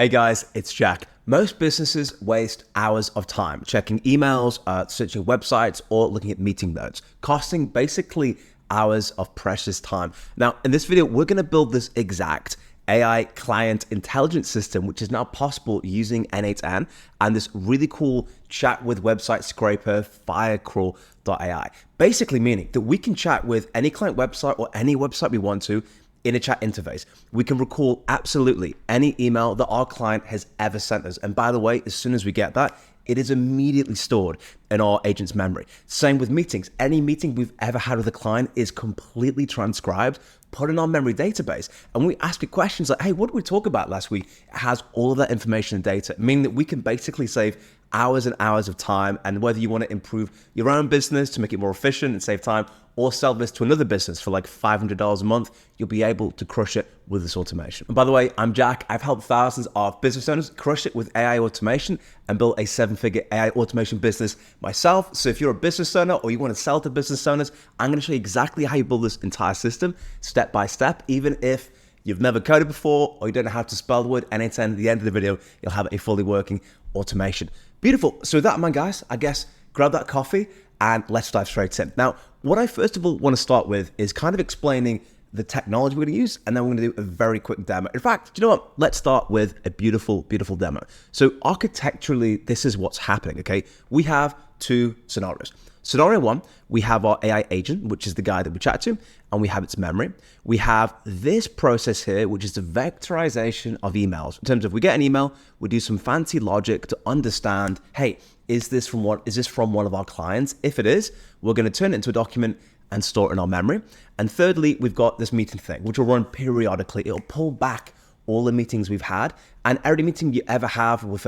Hey guys, it's Jack. Most businesses waste hours of time checking emails, searching websites, or looking at meeting notes, costing basically hours of precious time. Now, in this video, we're gonna build this exact AI client intelligence system, which is now possible using N8N and this really cool chat with website scraper, Firecrawl.ai. Basically meaning that we can chat with any client website or any website we want to in a chat interface. We can recall absolutely any email that our client has ever sent us. And by the way, as soon as we get that, it is immediately stored in our agent's memory. Same with meetings. Any meeting we've ever had with a client is completely transcribed, put in our memory database. And we ask it questions like, hey, what did we talk about last week? It has all of that information and data, meaning that we can basically save hours and hours of time. And whether you want to improve your own business to make it more efficient and save time, or sell this to another business for like $500 a month, you'll be able to crush it with this automation. And by the way, I'm Jack. I've helped thousands of business owners crush it with AI automation and build a 7-figure AI automation business myself. So if you're a business owner or you want to sell to business owners, I'm going to show you exactly how you build this entire system step by step. Even if you've never coded before or you don't know how to spell the word N8N, at the end of the video, you'll have a fully working automation. Beautiful. So with that in mind, guys, I guess grab that coffee and let's dive straight in. Now, what I first of all want to start with is kind of explaining the technology we're going to use, and then we're going to do a very quick demo. In fact, do you know what? Let's start with a beautiful, beautiful demo. So architecturally, this is what's happening, okay? We have two scenarios. Scenario one, we have our AI agent, which is the guy that we chat to, and we have its memory. We have this process here, which is the vectorization of emails. In terms of we get an email, we do some fancy logic to understand, hey, is this from one of our clients? If it is, we're going to turn it into a document and store it in our memory. And thirdly, we've got this meeting thing, which will run periodically. It'll pull back all the meetings we've had, and every meeting you ever have with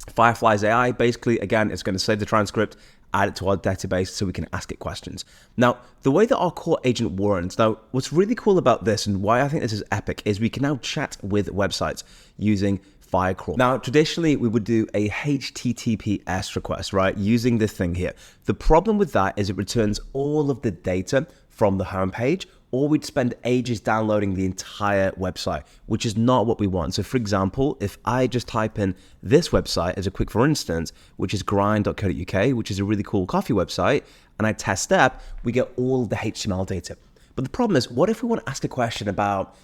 Firefly's AI, basically, again, it's going to save the transcript, add it to our database so we can ask it questions. Now, the way that our core agent warrants, now, what's really cool about this and why I think this is epic is we can now chat with websites using Firecrawl. Now, traditionally, we would do a HTTPS request, right, using this thing here. The problem with that is it returns all of the data from the homepage, or we'd spend ages downloading the entire website, which is not what we want. So for example, if I just type in this website as a quick for instance, which is grind.co.uk, which is a really cool coffee website, and I test step, we get all the HTML data. But the problem is, what if we want to ask a question about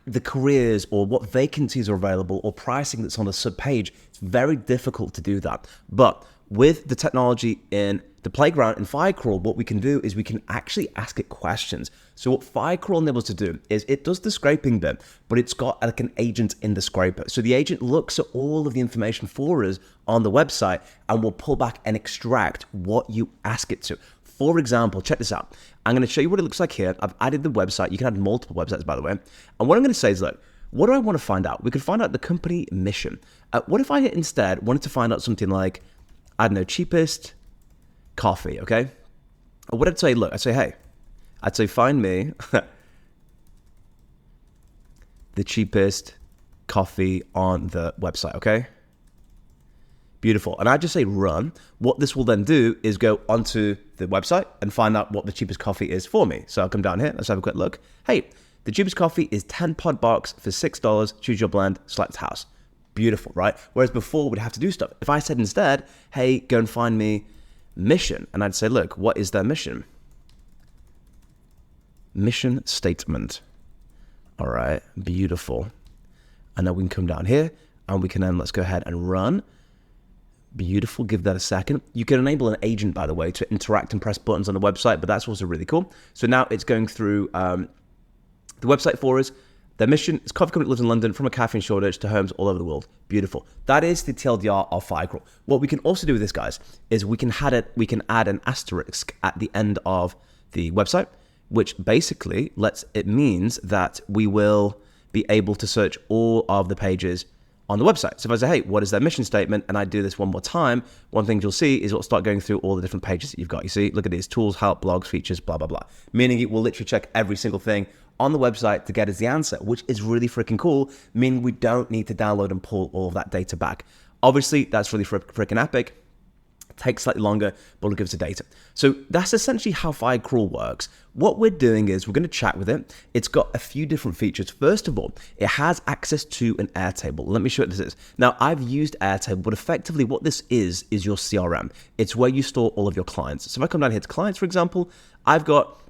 the careers or what vacancies are available or pricing that's on a sub page? It's very difficult to do that. But with the technology in the playground in Firecrawl, what we can do is we can actually ask it questions. So what Firecrawl enables to do is it does the scraping bit, but it's got like an agent in the scraper. So the agent looks at all of the information for us on the website and will pull back and extract what you ask it to. For example, check this out. I'm going to show you what it looks like here. I've added the website. You can add multiple websites, by the way. And what I'm going to say is, look, what do I want to find out? We could find out the company mission. What if I instead wanted to find out something like, I don't know, cheapest coffee, okay? Or what I'd say, look, I'd say, hey, I'd say find me the cheapest coffee on the website, okay? Beautiful. And I just say run. What this will then do is go onto the website and find out what the cheapest coffee is for me. So I'll come down here. Let's have a quick look. Hey, the cheapest coffee is 10 pod box for $6. Choose your blend, select house. Beautiful, right? Whereas before we'd have to do stuff. If I said instead, hey, go and find me mission. And I'd say, look, what is their mission? Mission statement. All right, beautiful. And then we can come down here and we can then, let's go ahead and run. Beautiful, give that a second. You can enable an agent, by the way, to interact and press buttons on the website, but that's also really cool. So now it's going through the website for us. Their mission is coffee company that lives in London from a cafe in Shoreditch to homes all over the world. Beautiful. That is the TLDR of Firecrawl. What we can also do with this, guys, is we can add an asterisk at the end of the website, which basically means that we will be able to search all of the pages on the website. So if I say, hey, what is their mission statement? And I do this one more time, one thing you'll see is it'll start going through all the different pages that you've got. You see, look at these tools, help, blogs, features, blah, blah, blah. Meaning it will literally check every single thing on the website to get us the answer, which is really freaking cool, meaning we don't need to download and pull all of that data back. Obviously, that's really freaking epic. Takes slightly longer, but it'll give us the data. So that's essentially how Firecrawl works. What we're doing is we're going to chat with it. It's got a few different features. First of all, it has access to an Airtable. Let me show you what this is. Now, I've used Airtable, but effectively what this is your CRM. It's where you store all of your clients. So if I come down here to clients, for example, I've got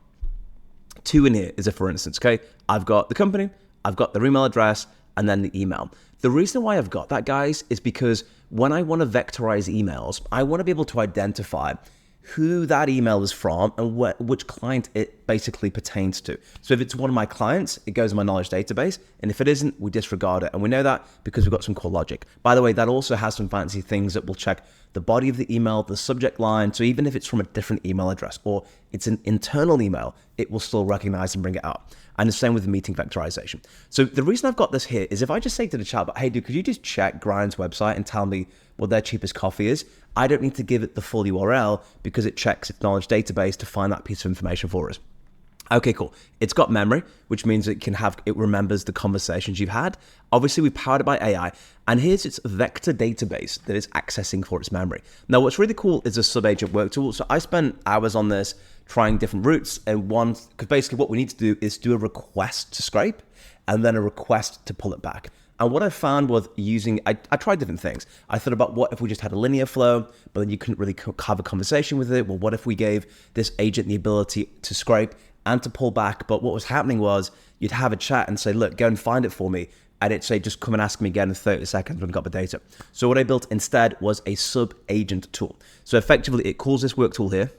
2 in here, as a for instance, okay? I've got the company, I've got their email address, and then the email. The reason why I've got that, guys, is because when I want to vectorize emails, I want to be able to identify who that email is from and which client it basically pertains to. So if it's one of my clients, it goes in my knowledge database. And if it isn't, we disregard it. And we know that because we've got some core logic. By the way, that also has some fancy things that will check the body of the email, the subject line. So even if it's from a different email address or it's an internal email, it will still recognize and bring it up. And the same with the meeting vectorization. So the reason I've got this here is if I just say to the chatbot, hey, dude, could you just check Grind's website and tell me what their cheapest coffee is? I don't need to give it the full URL because it checks its knowledge database to find that piece of information for us. Okay, cool. It's got memory, which means it remembers the conversations you've had. Obviously, we powered it by AI, and here's its vector database that it's accessing for its memory. Now, what's really cool is a Sub-Agent work tool. So I spent hours on this trying different routes, and because basically what we need to do is do a request to scrape and then a request to pull it back. And what I found was I tried different things. I thought about what if we just had a linear flow, but then you couldn't really have a conversation with it. Well, what if we gave this agent the ability to scrape and to pull back? But what was happening was you'd have a chat and say, look, go and find it for me. And it'd say, just come and ask me again in 30 seconds when I got the data. So what I built instead was a sub-agent tool. So effectively, it calls this work tool here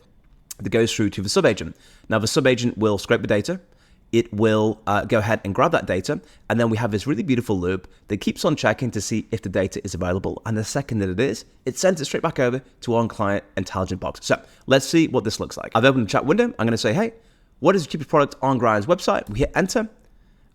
that goes through to the sub-agent. Now, the sub-agent will scrape the data. It will go ahead and grab that data. And then we have this really beautiful loop that keeps on checking to see if the data is available. And the second that it is, it sends it straight back over to our client intelligent box. So let's see what this looks like. I've opened the chat window. I'm going to say, hey, what is the cheapest product on Grind's website? We hit enter.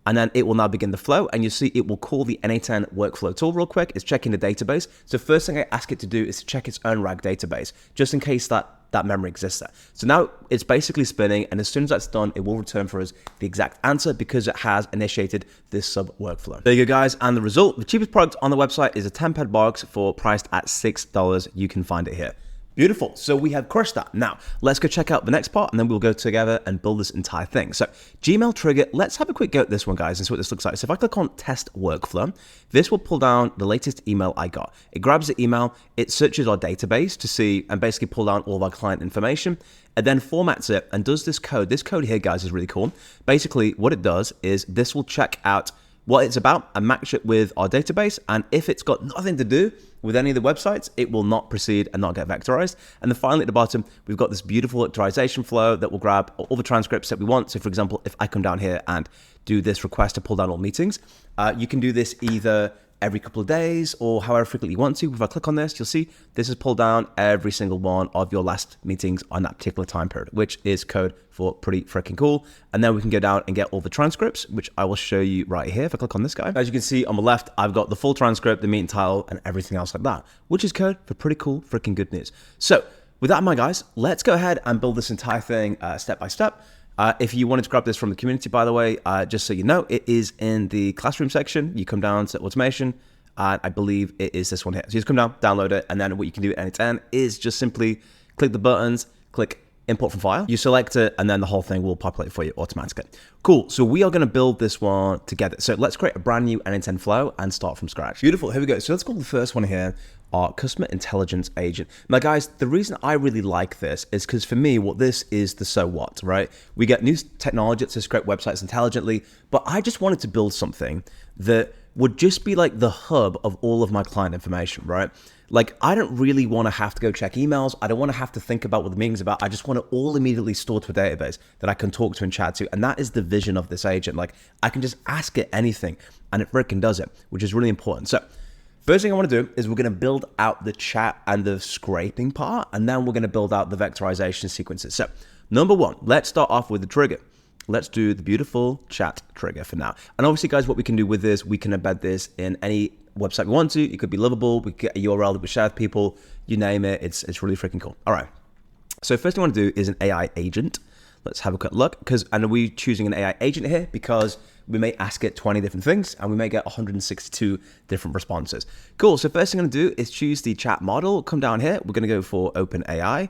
And then it will now begin the flow. And you see it will call the N8N workflow tool real quick. It's checking the database. So first thing I ask it to do is to check its own RAG database, just in case that memory exists there. So now it's basically spinning, and as soon as that's done, it will return for us the exact answer because it has initiated this sub workflow. There you go, guys. And the result, the cheapest product on the website is a 10-pad box priced at $6. You can find it here. Beautiful. So we have crushed that. Now, let's go check out the next part, and then we'll go together and build this entire thing. So Gmail trigger, let's have a quick go at this one, guys, and see what this looks like. So if I click on test workflow, this will pull down the latest email I got. It grabs the email, it searches our database to see and basically pull down all of our client information, and then formats it and does this code. This code here, guys, is really cool. Basically, what it does is this will check out what it's about and match it with our database. And if it's got nothing to do with any of the websites, it will not proceed and not get vectorized. And then finally at the bottom, we've got this beautiful vectorization flow that will grab all the transcripts that we want. So for example, if I come down here and do this request to pull down all meetings, you can do this either every couple of days or however frequently you want to. If I click on this, you'll see this is pulled down every single one of your last meetings on that particular time period, which is code for pretty freaking cool. And then we can go down and get all the transcripts, which I will show you right here. If I click on this guy, as you can see on the left, I've got the full transcript, the meeting title, and everything else like that, which is code for pretty cool freaking good news. So with that in mind, guys, let's go ahead and build this entire thing step by step. If you wanted to grab this from the community, by the way, just so you know, it is in the classroom section. You come down to automation, and I believe it is this one here. So you just come down, download it, and then what you can do at N8N is just simply click the buttons, click import from file, you select it, and then the whole thing will populate for you automatically. Cool, so we are gonna build this one together. So let's create a brand new N8N flow and start from scratch. Beautiful, here we go. So let's call the first one here our customer intelligence agent. Now guys, the reason I really like this is because for me, what this is the so what, right? We get new technology to scrape websites intelligently, but I just wanted to build something that would just be like the hub of all of my client information, right? Like I don't really want to have to go check emails. I don't want to have to think about what the meeting's about. I just want it all immediately stored to a database that I can talk to and chat to. And that is the vision of this agent. Like I can just ask it anything and it freaking does it, which is really important. So first thing I want to do is we're going to build out the chat and the scraping part, and then we're going to build out the vectorization sequences. So number one, let's start off with the trigger. Let's do the beautiful chat trigger for now. And obviously, guys, what we can do with this, we can embed this in any website we want to. It could be livable. We get a URL that we share with people. You name it. It's really freaking cool. All right. So first thing I want to do is an AI agent. Let's have a quick look, and we're choosing an AI agent here because we may ask it 20 different things and we may get 162 different responses. Cool, so first thing I'm gonna do is choose the chat model, come down here, we're gonna go for OpenAI.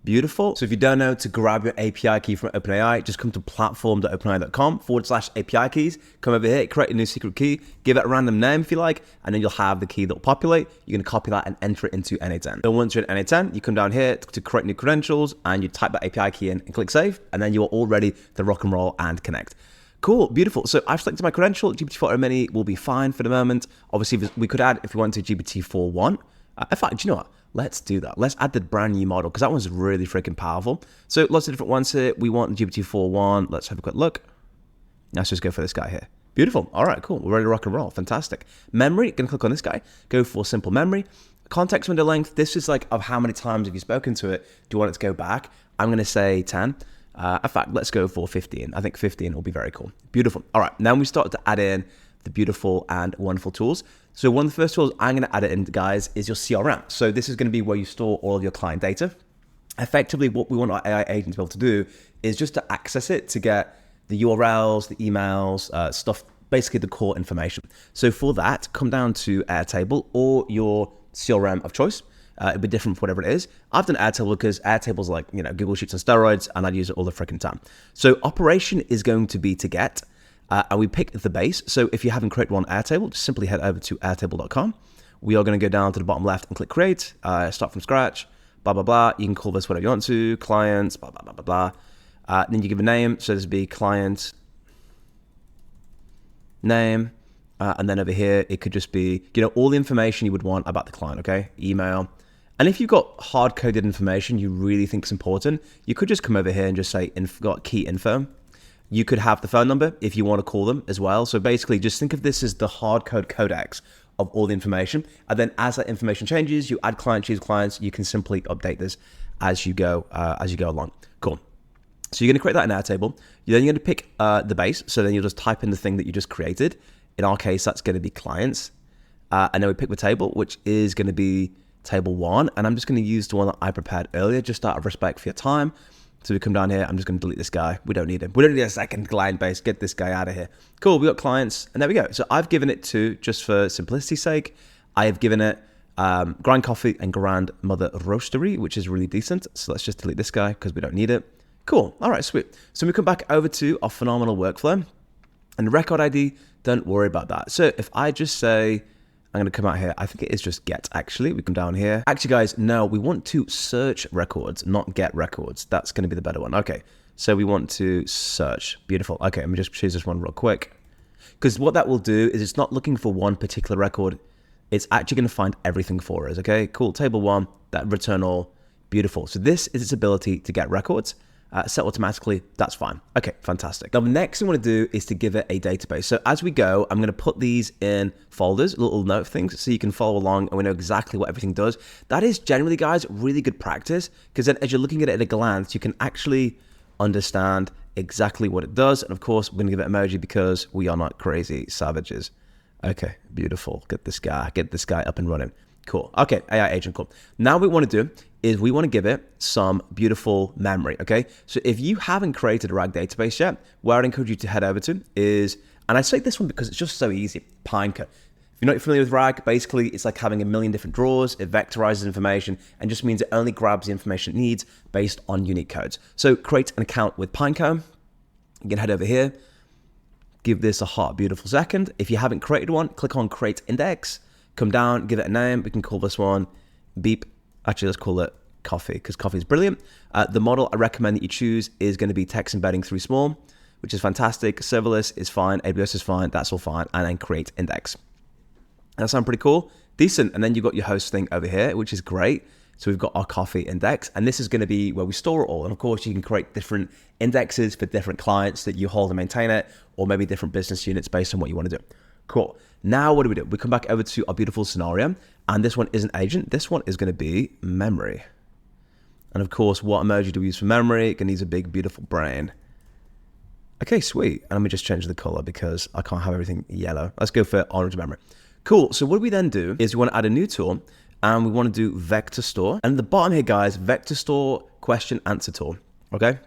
Beautiful. So if you don't know to grab your API key from OpenAI, just come to platform.openai.com/API keys, come over here, create a new secret key, give it a random name if you like, and then you'll have the key that will populate. You're gonna copy that and enter it into n8n. So once you're in n8n, you come down here to create new credentials and you type that API key in and click save, and then you're all ready to rock and roll and connect. Cool, beautiful. So I've selected my credential. GPT-4 Mini will be fine for the moment. Obviously, we could add, if we want to, GPT-4.1. In fact, do you know what? Let's do that. Let's add the brand new model because that one's really freaking powerful. So lots of different ones here. We want GPT-4.1. Let's have a quick look. Let's just go for this guy here. Beautiful. All right, cool. We're ready to rock and roll. Fantastic. Memory, gonna click on this guy. Go for simple memory. Context window length. This is like of how many times have you spoken to it. Do you want it to go back? I'm gonna say 10. In fact, let's go for 15. I think 15 will be very cool. Beautiful. All right, now we start to add in the beautiful and wonderful tools. So one of the first tools I'm going to add it in, guys, is your CRM. So this is going to be where you store all of your client data. Effectively, what we want our AI agent to be able to do is just to access it to get the URLs, the emails, stuff, basically the core information. So for that, come down to Airtable or your CRM of choice. It'll be different for whatever it is. I've done Airtable because Airtable's like, you know, Google Sheets on steroids, and I'd use it all the freaking time. So operation is going to be to get, and we pick the base. So if you haven't created one Airtable, just simply head over to airtable.com. We are going to go down to the bottom left and click create, start from scratch, blah, blah, blah. You can call this whatever you want to, clients, blah, blah, blah, blah, blah. Then you give a name. So this would be client name. And then over here, it could just be, you know, all the information you would want about the client, okay? Email. And if you've got hard-coded information you really think is important, you could just come over here and just say, got key info. You could have the phone number if you want to call them as well. So basically, just think of this as the hard code codex of all the information. And then as that information changes, you add client, choose clients, you can simply update this as you go along. Cool. So you're going to create that in Airtable. Then you're going to pick the base. So then you'll just type in the thing that you just created. In our case, that's going to be clients. And then we pick the table, which is going to be table 1. And I'm just going to use the one that I prepared earlier, just out of respect for your time. So we come down here. I'm just going to delete this guy. We don't need him. We don't need a second client base. Get this guy out of here. Cool. We got clients. And there we go. So I've given it to, just for simplicity's sake, I have given it Grind Coffee and Grandmother Roastery, which is really decent. So let's just delete this guy because we don't need it. Cool. All right, sweet. So we come back over to our phenomenal workflow. And record ID, don't worry about that. So if I just say, I'm going to come out here. I think it is just get, actually. We come down here. Actually, guys, no, we want to search records, not get records. That's going to be the better one. Okay, so we want to search. Beautiful. Okay, let me just choose this one real quick. Because what that will do is it's not looking for one particular record. It's actually going to find everything for us, okay? Cool, table 1, that return all. Beautiful. So this is its ability to get records. Set automatically, that's fine. Okay, fantastic. Now, the next thing I want to do is to give it a database. So as we go, I'm going to put these in folders, little note things, so you can follow along and we know exactly what everything does. That is generally, guys, really good practice, because then as you're looking at it at a glance, you can actually understand exactly what it does. And of course, we're going to give it emoji because we are not crazy savages. Okay, beautiful. Get this guy up and running. Cool. Okay, AI agent, cool. Now what we want to do is we want to give it some beautiful memory, okay? So if you haven't created a RAG database yet, where I'd encourage you to head over to is, and I say this one because it's just so easy, Pinecone. If you're not familiar with RAG, basically it's like having a million different drawers, it vectorizes information, and just means it only grabs the information it needs based on unique codes. So create an account with Pinecone. You can head over here, give this a hot, beautiful second. If you haven't created one, click on Create Index, come down, give it a name. We can call this one Beep. Actually, let's call it Coffee, because coffee is brilliant. The model I recommend that you choose is going to be text embedding through small, which is fantastic. Serverless is fine. AWS is fine. That's all fine. And then create index. That sounds pretty cool. Decent. And then you've got your host thing over here, which is great. So we've got our coffee index, and this is going to be where we store it all. And of course, you can create different indexes for different clients that you hold and maintain it, or maybe different business units based on what you want to do. Cool. Now, what do? We come back over to our beautiful scenario, and this one is an agent. This one is going to be memory. And of course, what emoji do we use for memory? It needs a big, beautiful brain. Okay, sweet. And let me just change the color because I can't have everything yellow. Let's go for orange memory. Cool. So what we then do is we want to add a new tool, and we want to do vector store. And at the bottom here, guys, vector store question answer tool. Okay.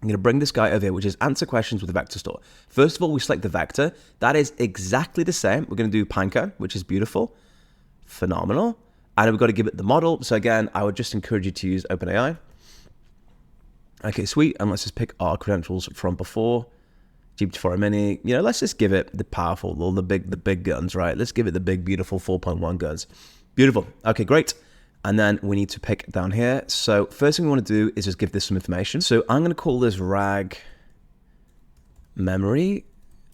I'm going to bring this guy over here, which is answer questions with a vector store. First of all, we select the vector. That is exactly the same. We're going to do Pinecone, which is beautiful, phenomenal. And we've got to give it the model. So again, I would just encourage you to use OpenAI. Okay, sweet. And let's just pick our credentials from before. GPT-4 Mini. You know, let's just give it the powerful, all the big guns, right? Let's give it the big, beautiful 4.1 guns. Beautiful. Okay, great. And then we need to pick down here. So first thing we want to do is just give this some information. So I'm going to call this rag memory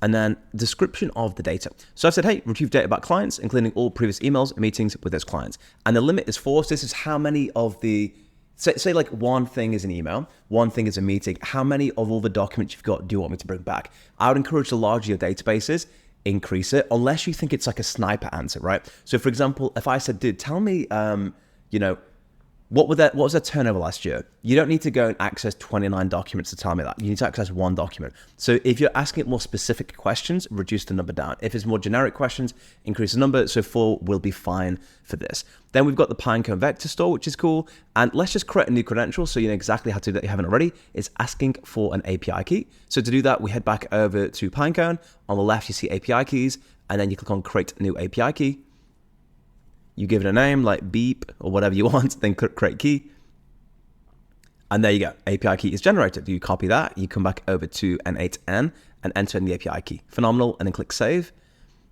and then description of the data. So I've said, hey, retrieve data about clients, including all previous emails and meetings with those clients. And the limit is 4. So this is how many of the, say like one thing is an email, one thing is a meeting. How many of all the documents you've got do you want me to bring back? I would encourage the larger your database is, increase it, unless you think it's like a sniper answer, right? So for example, if I said, dude, tell me, you know, what was their turnover last year? You don't need to go and access 29 documents to tell me that. You need to access one document. So if you're asking it more specific questions, reduce the number down. If it's more generic questions, increase the number. So 4 will be fine for this. Then we've got the Pinecone vector store, which is cool. And let's just create a new credential so you know exactly how to do that. You haven't already. It's asking for an API key. So to do that, we head back over to Pinecone. On the left, you see API keys, and then you click on create new API key. You give it a name like beep or whatever you want, then click create key. And there you go. API key is generated. You copy that, you come back over to N8N and enter in the API key. Phenomenal. And then click save.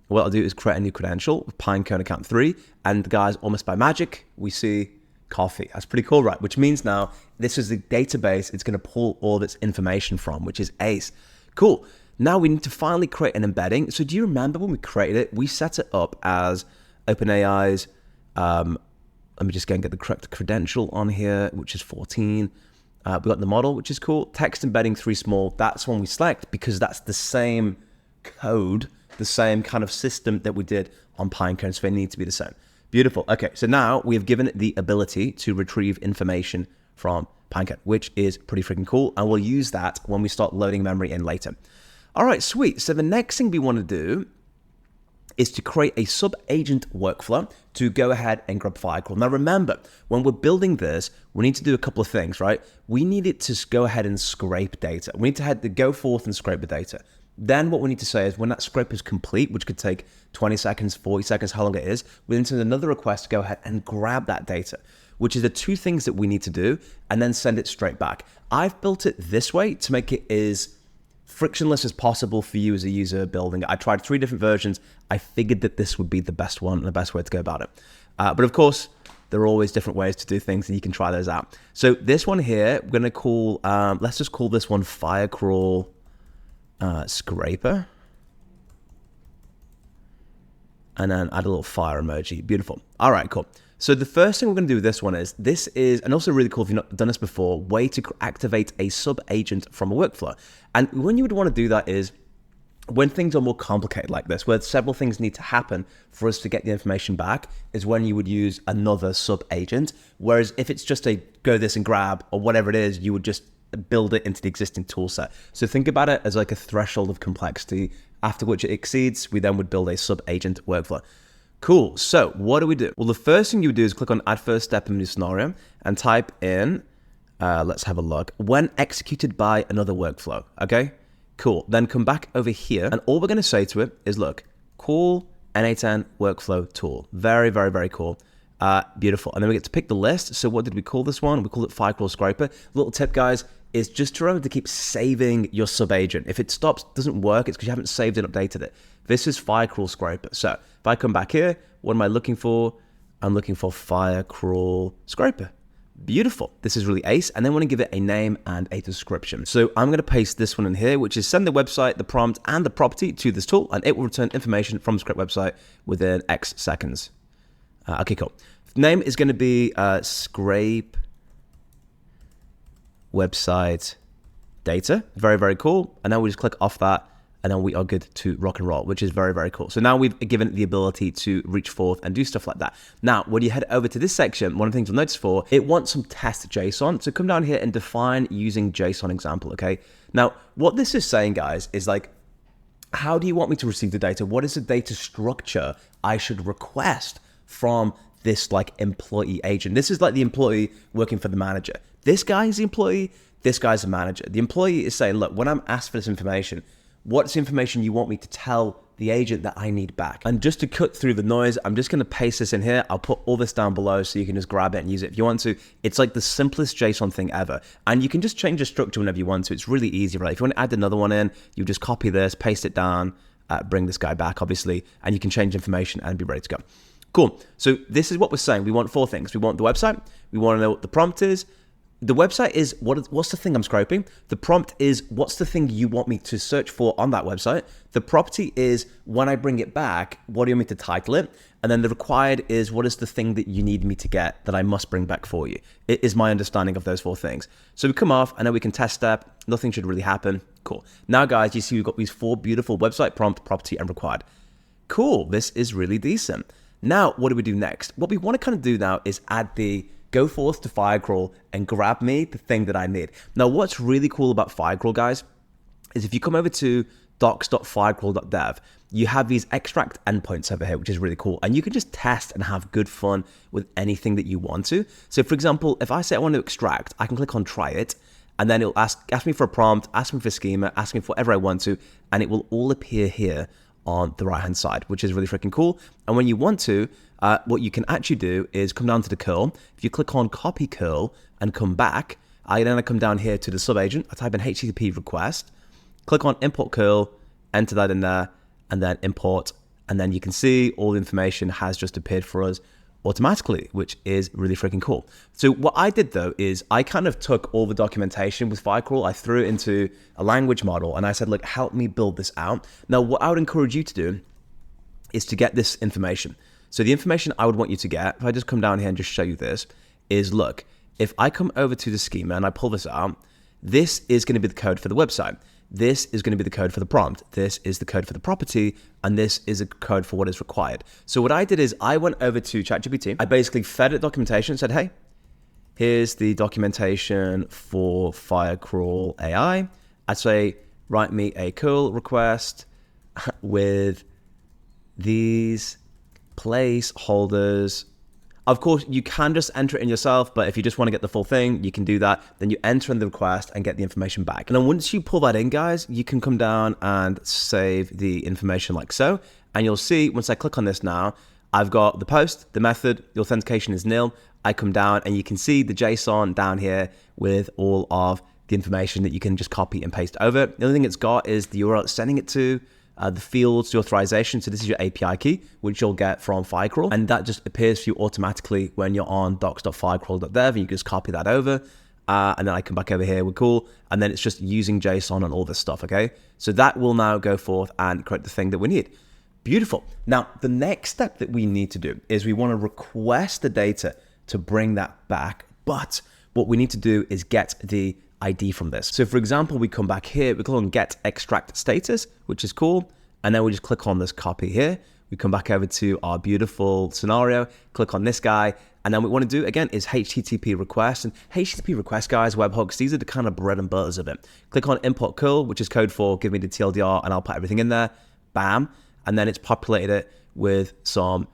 What I'll do is create a new credential with Pinecone account 3. And guys, almost by magic, we see coffee. That's pretty cool, right? Which means now this is the database it's going to pull all of its information from, which is ace. Cool. Now we need to finally create an embedding. So do you remember when we created it, we set it up as OpenAI's, let me just go and get the correct credential on here, which is 14. We got the model, which is cool. Text embedding 3 small. That's one we select because that's the same code, the same kind of system that we did on Pinecone. So they need to be the same. Beautiful. Okay, so now we have given it the ability to retrieve information from Pinecone, which is pretty freaking cool. And we'll use that when we start loading memory in later. All right, sweet. So the next thing we want to do is to create a sub-agent workflow to go ahead and grab Firefly. Now remember, when we're building this, we need to do a couple of things, right? We need it to go ahead and scrape data. We need to go forth and scrape the data. Then what we need to say is when that scrape is complete, which could take 20 seconds, 40 seconds, how long it is, we need to send another request to go ahead and grab that data, which is the 2 things that we need to do, and then send it straight back. I've built it this way to make it as frictionless as possible for you as a user building it. I tried 3 different versions. I figured that this would be the best one and the best way to go about it. But of course, there are always different ways to do things and you can try those out. So this one here, we're gonna call, let's just call this one Firecrawl Scraper. And then add a little fire emoji. Beautiful. All right, cool. So the first thing we're going to do with this one is, and also really cool if you've not done this before, way to activate a sub-agent from a workflow. And when you would want to do that is when things are more complicated like this, where several things need to happen for us to get the information back, is when you would use another sub-agent. Whereas if it's just a go this and grab or whatever it is, you would just build it into the existing tool set. So think about it as like a threshold of complexity, after which it exceeds, we then would build a sub-agent workflow. Cool. So what do we do? Well, the first thing you would do is click on add first step in the scenario and type in, let's have a look, when executed by another workflow. Okay, cool. Then come back over here and all we're going to say to it is, look, call N8N workflow tool. Very, very, very cool. Beautiful. And then we get to pick the list. So what did we call this one? We call it Firecrawl Scraper. Little tip, guys, is just to remember to keep saving your sub-agent. If it stops, doesn't work, it's because you haven't saved and updated it. This is Firecrawl Scraper. So if I come back here, what am I looking for? I'm looking for Firecrawl Scraper. Beautiful. This is really ace. And then I want to give it a name and a description. So I'm going to paste this one in here, which is send the website, the prompt, and the property to this tool, and it will return information from the script website within X seconds. Okay, cool. Name is going to be scrape website data. Very, very cool. And now we just click off that, and then we are good to rock and roll, which is very, very cool. So now we've given it the ability to reach forth and do stuff like that. Now, when you head over to this section, one of the things you'll notice for, it wants some test JSON. So come down here and define using JSON example, okay? Now, what this is saying, guys, is like, how do you want me to receive the data? What is the data structure I should request from this like employee agent. This is like the employee working for the manager. This guy is the employee, this guy's the manager. The employee is saying, look, when I'm asked for this information, what's information you want me to tell the agent that I need back? And just to cut through the noise, I'm just gonna paste this in here. I'll put all this down below so you can just grab it and use it if you want to. It's like the simplest JSON thing ever. And you can just change the structure whenever you want to. It's really easy, right? If you want to add another one in, you just copy this, paste it down, bring this guy back, obviously, and you can change information and be ready to go. Cool. So this is what we're saying. We want 4 things. We want the website. We want to know what the prompt is. The website is what's the thing I'm scraping. The prompt is what's the thing you want me to search for on that website. The property is when I bring it back, what do you want me to title it? And then the required is what is the thing that you need me to get that I must bring back for you. It is my understanding of those 4 things. So we come off, I know we can test step. Nothing should really happen. Cool. Now guys, you see we've got these 4 beautiful website, prompt, property, and required. Cool, this is really decent. Now, what do we do next? What we want to kind of do now is add the go forth to Firecrawl and grab me the thing that I need. Now, what's really cool about Firecrawl, guys, is if you come over to docs.firecrawl.dev, you have these extract endpoints over here, which is really cool. And you can just test and have good fun with anything that you want to. So for example, if I say I want to extract, I can click on try it, and then it'll ask me for a prompt, ask me for schema, ask me for whatever I want to, and it will all appear here on the right hand side, which is really freaking cool. And when you want to, what you can actually do is come down to the curl. If you click on copy curl and come back, then I come down here to the sub agent. I type in HTTP request, click on import curl, enter that in there, and then import. And then you can see all the information has just appeared for us automatically, which is really freaking cool. So what I did though is I kind of took all the documentation with Firecrawl, I threw it into a language model, and I said, look, help me build this out. Now, what I would encourage you to do is to get this information. So the information I would want you to get, if I just come down here and just show you this, is look, if I come over to the schema and I pull this out, this is going to be the code for the website. This is going to be the code for the prompt. This is the code for the property, and this is a code for what is required. So what I did is I went over to ChatGPT. I basically fed it documentation and said, hey, here's the documentation for Firecrawl AI. I'd say, write me a curl request with these placeholders. Of course, you can just enter it in yourself, but if you just want to get the full thing, you can do that. Then you enter in the request and get the information back. And then once you pull that in, guys, you can come down and save the information like so. And you'll see, once I click on this now, I've got the post, the method, the authentication is nil. I come down and you can see the JSON down here with all of the information that you can just copy and paste over. The only thing it's got is the URL it's sending it to, the fields, the authorization. So this is your API key, which you'll get from Firecrawl. And that just appears for you automatically when you're on docs.firecrawl.dev, and you just copy that over. And then I come back over here, we're cool. And then it's just using JSON and all this stuff, okay? So that will now go forth and create the thing that we need. Beautiful. Now, the next step that we need to do is we want to request the data to bring that back. But what we need to do is get the ID from this. So for example, we come back here, we click on get extract status, which is cool. And then we just click on this copy here. We come back over to our beautiful scenario, click on this guy. And then what we want to do again is HTTP request. And HTTP request, guys, webhooks, these are the kind of bread and butters of it. Click on import curl, which is code for give me the TLDR, and I'll put everything in there. Bam. And then it's populated it with some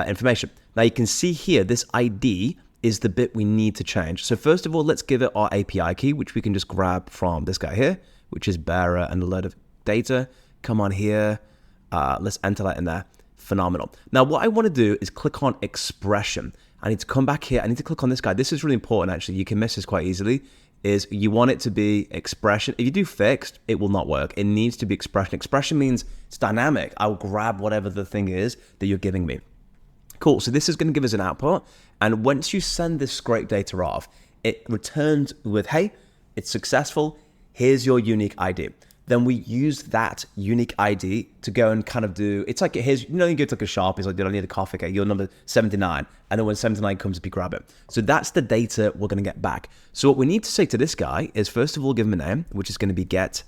information. Now you can see here, this ID is the bit we need to change. So first of all, let's give it our API key, which we can just grab from this guy here, which is bearer and a load of data. Come on here, let's enter that in there. Phenomenal. Now what I want to do is click on expression. I need to come back here, I need to click on this guy. This is really important actually, you can miss this quite easily, is you want it to be expression. If you do fixed, it will not work. It needs to be expression. Expression means it's dynamic. I'll grab whatever the thing is that you're giving me. Cool, so this is going to give us an output, and once you send this scrape data off, it returns with, hey, it's successful, here's your unique ID. Then we use that unique ID to go and kind of do, it's like, here's, you know, you go to like a shop, it's like, I need a coffee, okay, you're number 79, and then when 79 comes up, you grab it. So that's the data we're going to get back. So what we need to say to this guy is, first of all, give him a name, which is going to be get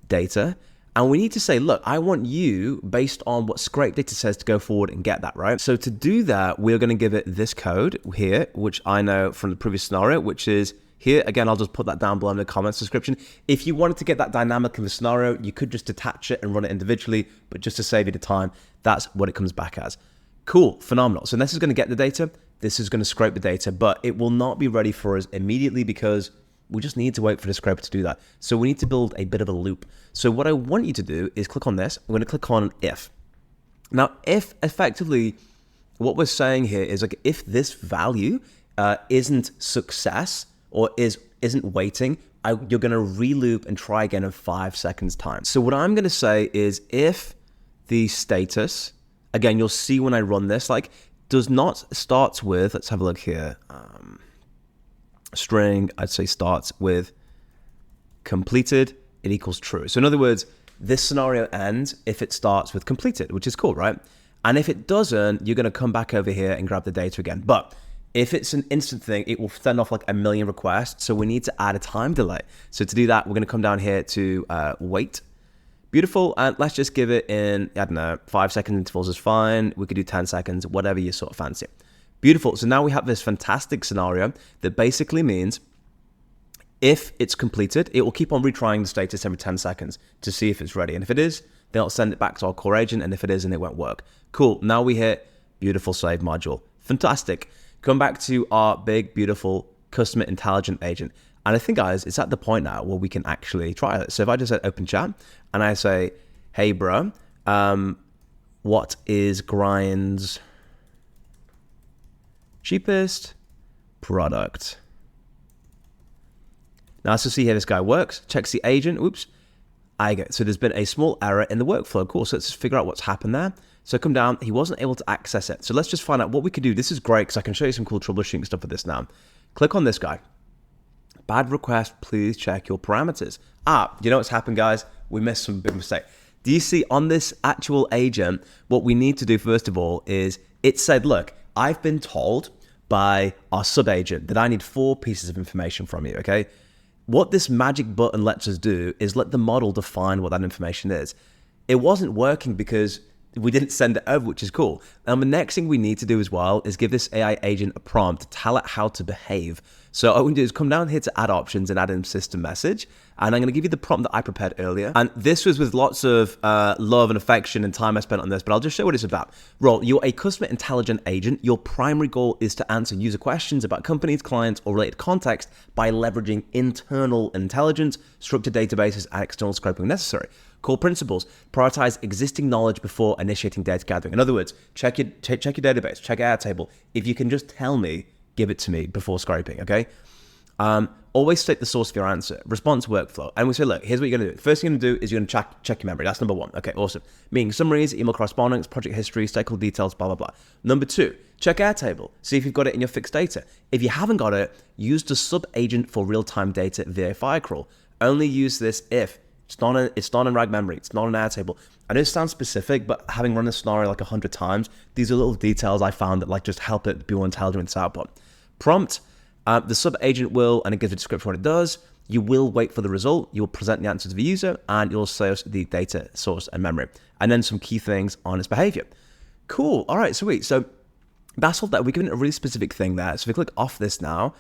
data. And we need to say, look, I want you, based on what scrape data says, to go forward and get that, right? So to do that, we're going to give it this code here, which I know from the previous scenario, which is here. Again, I'll just put that down below in the comments description. If you wanted to get that dynamic in the scenario, you could just detach it and run it individually, but just to save you the time, that's what it comes back as. Cool, phenomenal. So this is going to get the data. This is going to scrape the data, but it will not be ready for us immediately because we just need to wait for the scraper to do that. So we need to build a bit of a loop. So what I want you to do is click on this. I'm going to click on if. Now, if effectively, what we're saying here is like if this value isn't success or isn't waiting, you're going to re-loop and try again in 5 seconds time. So what I'm going to say is if the status, again, you'll see when I run this, like does not starts with, let's have a look here. String, I'd say starts with completed, it equals true. So in other words, this scenario ends if it starts with completed, which is cool, right? And if it doesn't, you're going to come back over here and grab the data again. But if it's an instant thing, it will send off like a million requests. So we need to add a time delay. So to do that, we're going to come down here to wait. Beautiful. And let's just give it in, I don't know, 5 second intervals is fine. We could do 10 seconds, whatever you sort of fancy. Beautiful. So now we have this fantastic scenario that basically means if it's completed, it will keep on retrying the status every 10 seconds to see if it's ready. And if it is, then it'll send it back to our core agent. And if it isn't, it won't work. Cool. Now we hit beautiful save module. Fantastic. Come back to our big, beautiful customer intelligent agent. And I think, guys, it's at the point now where we can actually try it. So if I just say open chat and I say, hey, bro, what is Grind's cheapest product? Now, let's just see how this guy works. Checks the agent. Oops. So there's been a small error in the workflow. Cool. So let's figure out what's happened there. So come down. He wasn't able to access it. So let's just find out what we could do. This is great because I can show you some cool troubleshooting stuff with this now. Click on this guy. Bad request. Please check your parameters. You know what's happened, guys? We missed some big mistake. Do you see on this actual agent, what we need to do first of all is it said, look, I've been told by our sub-agent that I need 4 pieces of information from you, okay? What this magic button lets us do is let the model define what that information is. It wasn't working because we didn't send it over, which is cool. And the next thing we need to do as well is give this AI agent a prompt to tell it how to behave. So all we can do is come down here to add options and add in system message. And I'm going to give you the prompt that I prepared earlier. And this was with lots of love and affection and time I spent on this, but I'll just show what it's about. Roll, you're a customer intelligent agent. Your primary goal is to answer user questions about companies, clients, or related context by leveraging internal intelligence, structured databases, and external scoping when necessary. Core principles: prioritize existing knowledge before initiating data gathering. In other words, check your database, check Airtable. If you can just tell me, give it to me before scraping, okay? Always state the source of your answer. Response workflow. And we say, look, here's what you're going to do. First thing you're going to do is you're going to check your memory. That's number 1. Okay, awesome. Meaning summaries, email correspondence, project history, stakeholder details, blah, blah, blah. Number 2, check Airtable. See if you've got it in your fixed data. If you haven't got it, use the sub-agent for real-time data via Firecrawl. Only use this if it's not in RAG memory. It's not in Airtable. I know it sounds specific, but having run this scenario like 100 times, these are little details I found that like just help it be more intelligent with its output. Prompt. The sub-agent will, and it gives a description of what it does. You will wait for the result. You will present the answer to the user, and you'll say the data source and memory, and then some key things on its behavior. Cool. All right, sweet. So that's all that. We're giving it a really specific thing there. So if we click off this now,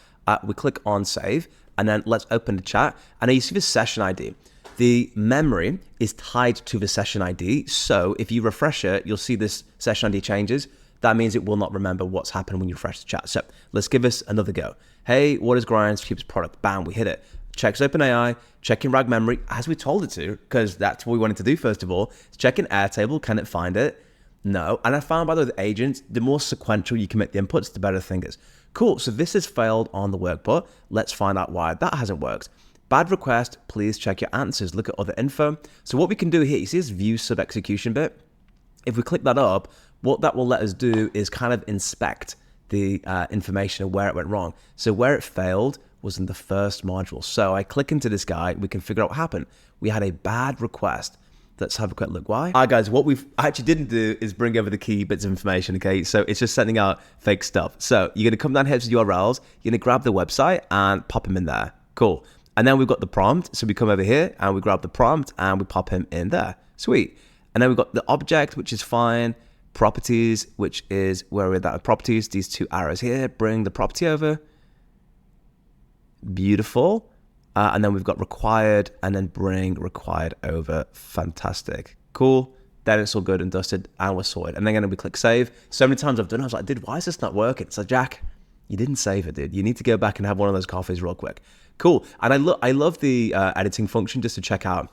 we click on save, and then let's open the chat. And now you see the session ID. The memory is tied to the session ID. So if you refresh it, you'll see this session ID changes. That means it will not remember what's happened when you refresh the chat. So let's give this another go. Hey, what is Grind's cheapest product? Bam, we hit it. Checks OpenAI, checking RAG memory, as we told it to, because that's what we wanted to do first of all. It's checking Airtable, can it find it? No. And I found, by the way, the agents, the more sequential you can make the inputs, the better the thing is. Cool, so this has failed on the workbook. Let's find out why that hasn't worked. Bad request, please check your answers. Look at other info. So what we can do here, you see this view sub-execution bit? If we click that up, what that will let us do is kind of inspect the information of where it went wrong. So where it failed was in the first module. So I click into this guy, we can figure out what happened. We had a bad request. Let's have a quick look. Why? All right, guys, what we've actually didn't do is bring over the key bits of information, okay? So it's just sending out fake stuff. So you're gonna come down here to the URLs, you're gonna grab the website and pop them in there. Cool. And then we've got the prompt. So we come over here and we grab the prompt and we pop him in there. Sweet. And then we've got the object, which is fine. Properties, which is where we're at. Properties, these 2 arrows here, bring the property over. Beautiful. And then we've got required and then bring required over. Fantastic. Cool. then it's all good and dusted and we're sorted. And then we click save. So many times I've done it, I was like, dude, why is this not working? It's like, Jack, you didn't save it, dude. You need to go back and have one of those coffees real quick. Cool. And I love the editing function just to check out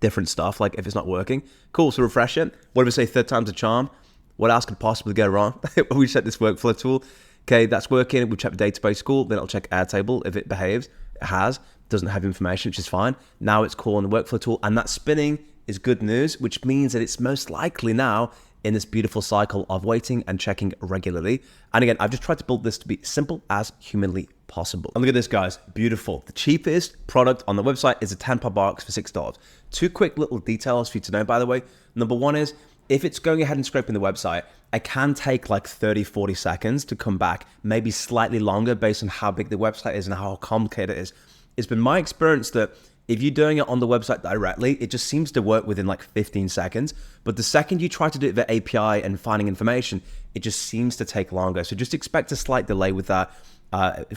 different stuff, like if it's not working. Cool, so refresh it. What if we say third time's a charm? What else could possibly go wrong? We set this workflow tool. Okay, that's working. We check the database, cool. Then I'll check Airtable. If it behaves, it has, doesn't have information, which is fine. Now it's calling the workflow tool, and that spinning is good news, which means that it's most likely now in this beautiful cycle of waiting and checking regularly. And again, I've just tried to build this to be simple as humanly possible. And look at this, guys, beautiful. The cheapest product on the website is a 10-pop box for $6. Two quick little details for you to know, by the way. Number one is, if it's going ahead and scraping the website, it can take like 30, 40 seconds to come back, maybe slightly longer based on how big the website is and how complicated it is. It's been my experience that if you're doing it on the website directly, it just seems to work within like 15 seconds. But the second you try to do it via API and finding information, it just seems to take longer. So just expect a slight delay with that.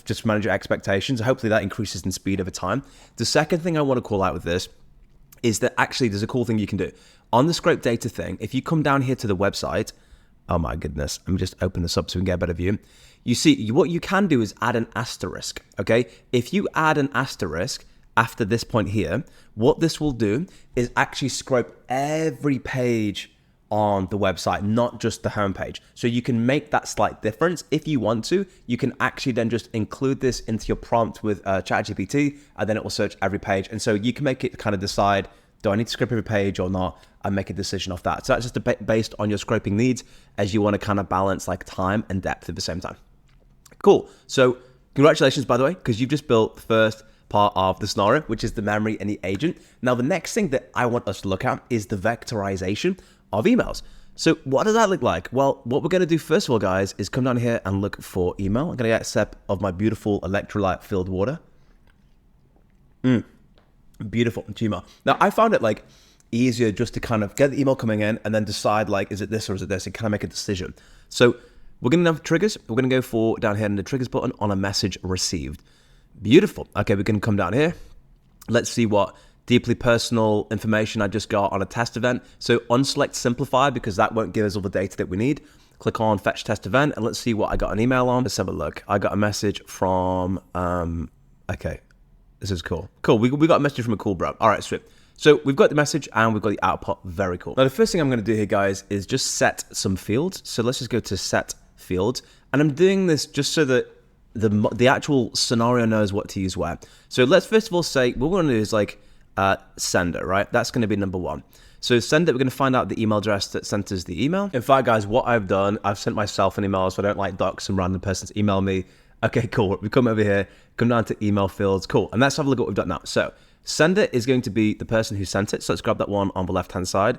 Just manage your expectations. Hopefully that increases in speed over time. The second thing I want to call out with this is that actually there's a cool thing you can do. On the scrape data thing, if you come down here to the website, oh my goodness, let me just open this up so we can get a better view. You see, what you can do is add an asterisk, okay? If you add an asterisk after this point here, what this will do is actually scrape every page on the website, not just the homepage. So you can make that slight difference. If you want to, you can actually then just include this into your prompt with ChatGPT, and then it will search every page. And so you can make it kind of decide, do I need to scrape every page or not, and make a decision off that. So that's just based on your scraping needs, as you want to kind of balance like time and depth at the same time. Cool. So congratulations, by the way, because you've just built the first part of the scenario, which is the memory and the agent. Now, the next thing that I want us to look at is the vectorization of emails. So what does that look like? Well, what we're going to do first of all, guys, is come down here and look for email. I'm going to get a sip of my beautiful electrolyte filled water. Beautiful email. Now, I found it like easier just to kind of get the email coming in and then decide like, is it this or is it this, and kind of make a decision. So we're going to have triggers. We're going to go for down here in the triggers button on a message received. Beautiful. Okay, we can come down here. Let's see what deeply personal information I just got on a test event. So unselect simplify, because that won't give us all the data that we need. Click on fetch test event and let's see what I got an email on. Let's have a look. I got a message from, okay, this is cool. Cool, we got a message from a cool bro. All right, sweet. So we've got the message and we've got the output. Very cool. Now the first thing I'm going to do here, guys, is just set some fields. So let's just go to set fields. And I'm doing this just so that the actual scenario knows what to use where. So let's first of all say, what we're going to do is like sender, right? That's going to be number one. So sender, we're going to find out the email address that sent us the email. In fact, guys, what I've done, I've sent myself an email, so I don't like dox some random person to email me. Okay, cool. We come over here, come down to email fields. Cool. And let's have a look at what we've done now. So sender is going to be the person who sent it. So let's grab that one on the left-hand side.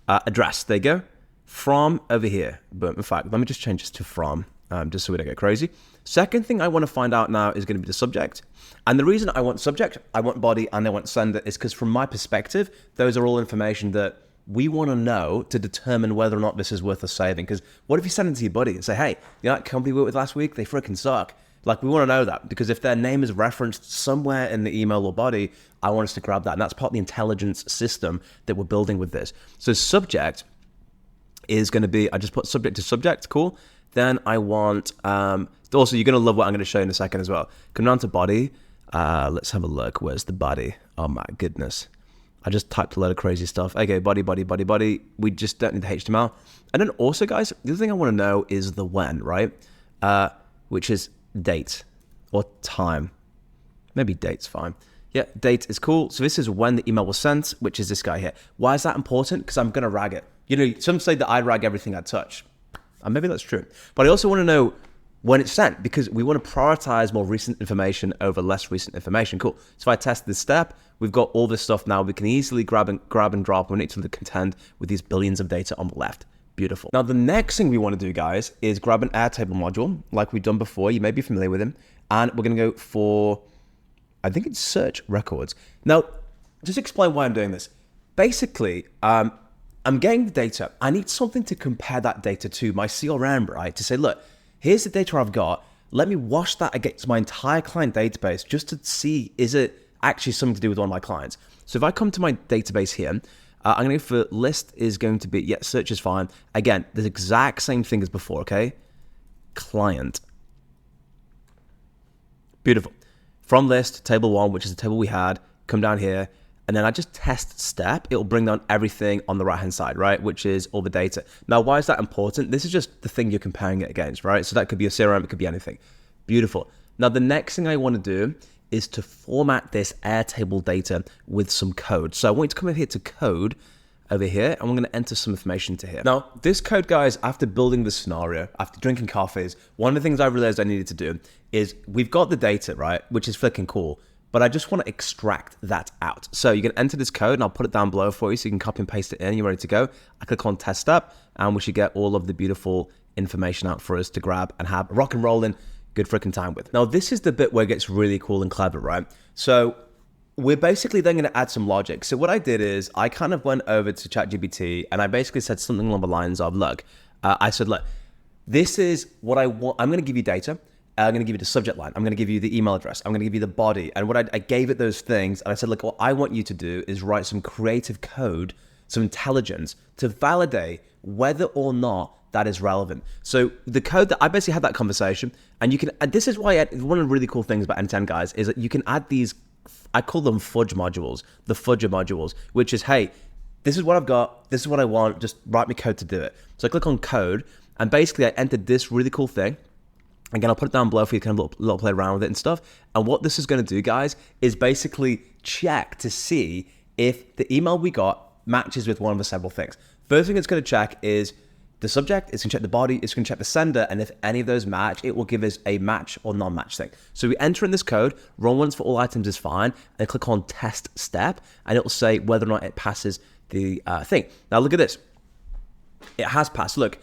Address, there you go. From over here. But in fact, let me just change this to from, just so we don't get crazy. Second thing I want to find out now is going to be the subject. And the reason I want subject, I want body, and I want sender is because from my perspective, those are all information that we want to know to determine whether or not this is worth us saving. Because what if you send it to your buddy and say, hey, you know that company we worked with last week? They freaking suck. Like, we want to know that, because if their name is referenced somewhere in the email or body, I want us to grab that. And that's part of the intelligence system that we're building with this. So subject is going to be, I just put subject to subject, cool. Then I want, also you're going to love what I'm going to show you in a second as well. Come down to body. Let's have a look. Where's the body? Oh my goodness. I just typed a load of crazy stuff. Okay, body. We just don't need the HTML. And then also, guys, the other thing I want to know is the when, right? Which is date or time. Maybe date's fine. Yeah, date is cool. So this is when the email was sent, which is this guy here. Why is that important? Because I'm going to rag it. You know, some say that I rag everything I touch. And maybe that's true. But I also want to know when it's sent, because we want to prioritize more recent information over less recent information. Cool. So if I test this step, we've got all this stuff now. We can easily grab and drop when we need to contend with these billions of data on the left. Beautiful. Now, the next thing we want to do, guys, is grab an Airtable module like we've done before. You may be familiar with him. And we're going to go for, I think it's search records. Now, just explain why I'm doing this. Basically, I'm getting the data. I need something to compare that data to my CRM, right? To say, look, here's the data I've got. Let me wash that against my entire client database just to see, is it actually something to do with one of my clients? So if I come to my database here, I'm going to go for list is going to be, yeah, search is fine. Again, the exact same thing as before, okay? Client. Beautiful. From list, table 1, which is the table we had, come down here, and then I just test step. It will bring down everything on the right-hand side, right? Which is all the data. Now, why is that important? This is just the thing you're comparing it against, right? So that could be a CRM, it could be anything. Beautiful. Now, the next thing I want to do is to format this Airtable data with some code. So I want you to come over here to code over here, and we're going to enter some information to here. Now, this code, guys, after building the scenario, after drinking coffees, one of the things I realized I needed to do is we've got the data, right? Which is freaking cool. But I just want to extract that out. So you can enter this code and I'll put it down below for you so you can copy and paste it in. You're ready to go. I click on test step and we should get all of the beautiful information out for us to grab and have rock and roll in good freaking time with. Now, this is the bit where it gets really cool and clever, right? So we're basically then going to add some logic. So what I did is I kind of went over to ChatGPT and I basically said something along the lines of, look, I said, look, this is what I want. I'm going to give you data. I'm going to give you the subject line. I'm going to give you the email address. I'm going to give you the body. And what I gave it those things. And I said, look, what I want you to do is write some creative code, some intelligence to validate whether or not that is relevant. So the code that I basically had that conversation, and you can, and this is why one of the really cool things about N10, guys, is that you can add these, I call them fudge modules, the fudger modules, which is, hey, this is what I've got. This is what I want. Just write me code to do it. So I click on code and basically I entered this really cool thing. Again, I'll put it down below for you to kind of little play around with it and stuff. And what this is going to do, guys, is basically check to see if the email we got matches with one of the several things. First thing it's going to check is the subject, it's going to check the body, it's going to check the sender, and if any of those match, it will give us a match or non-match thing. So we enter in this code, run once for all items is fine, and click on test step, and it will say whether or not it passes the thing. Now look at this. It has passed. Look,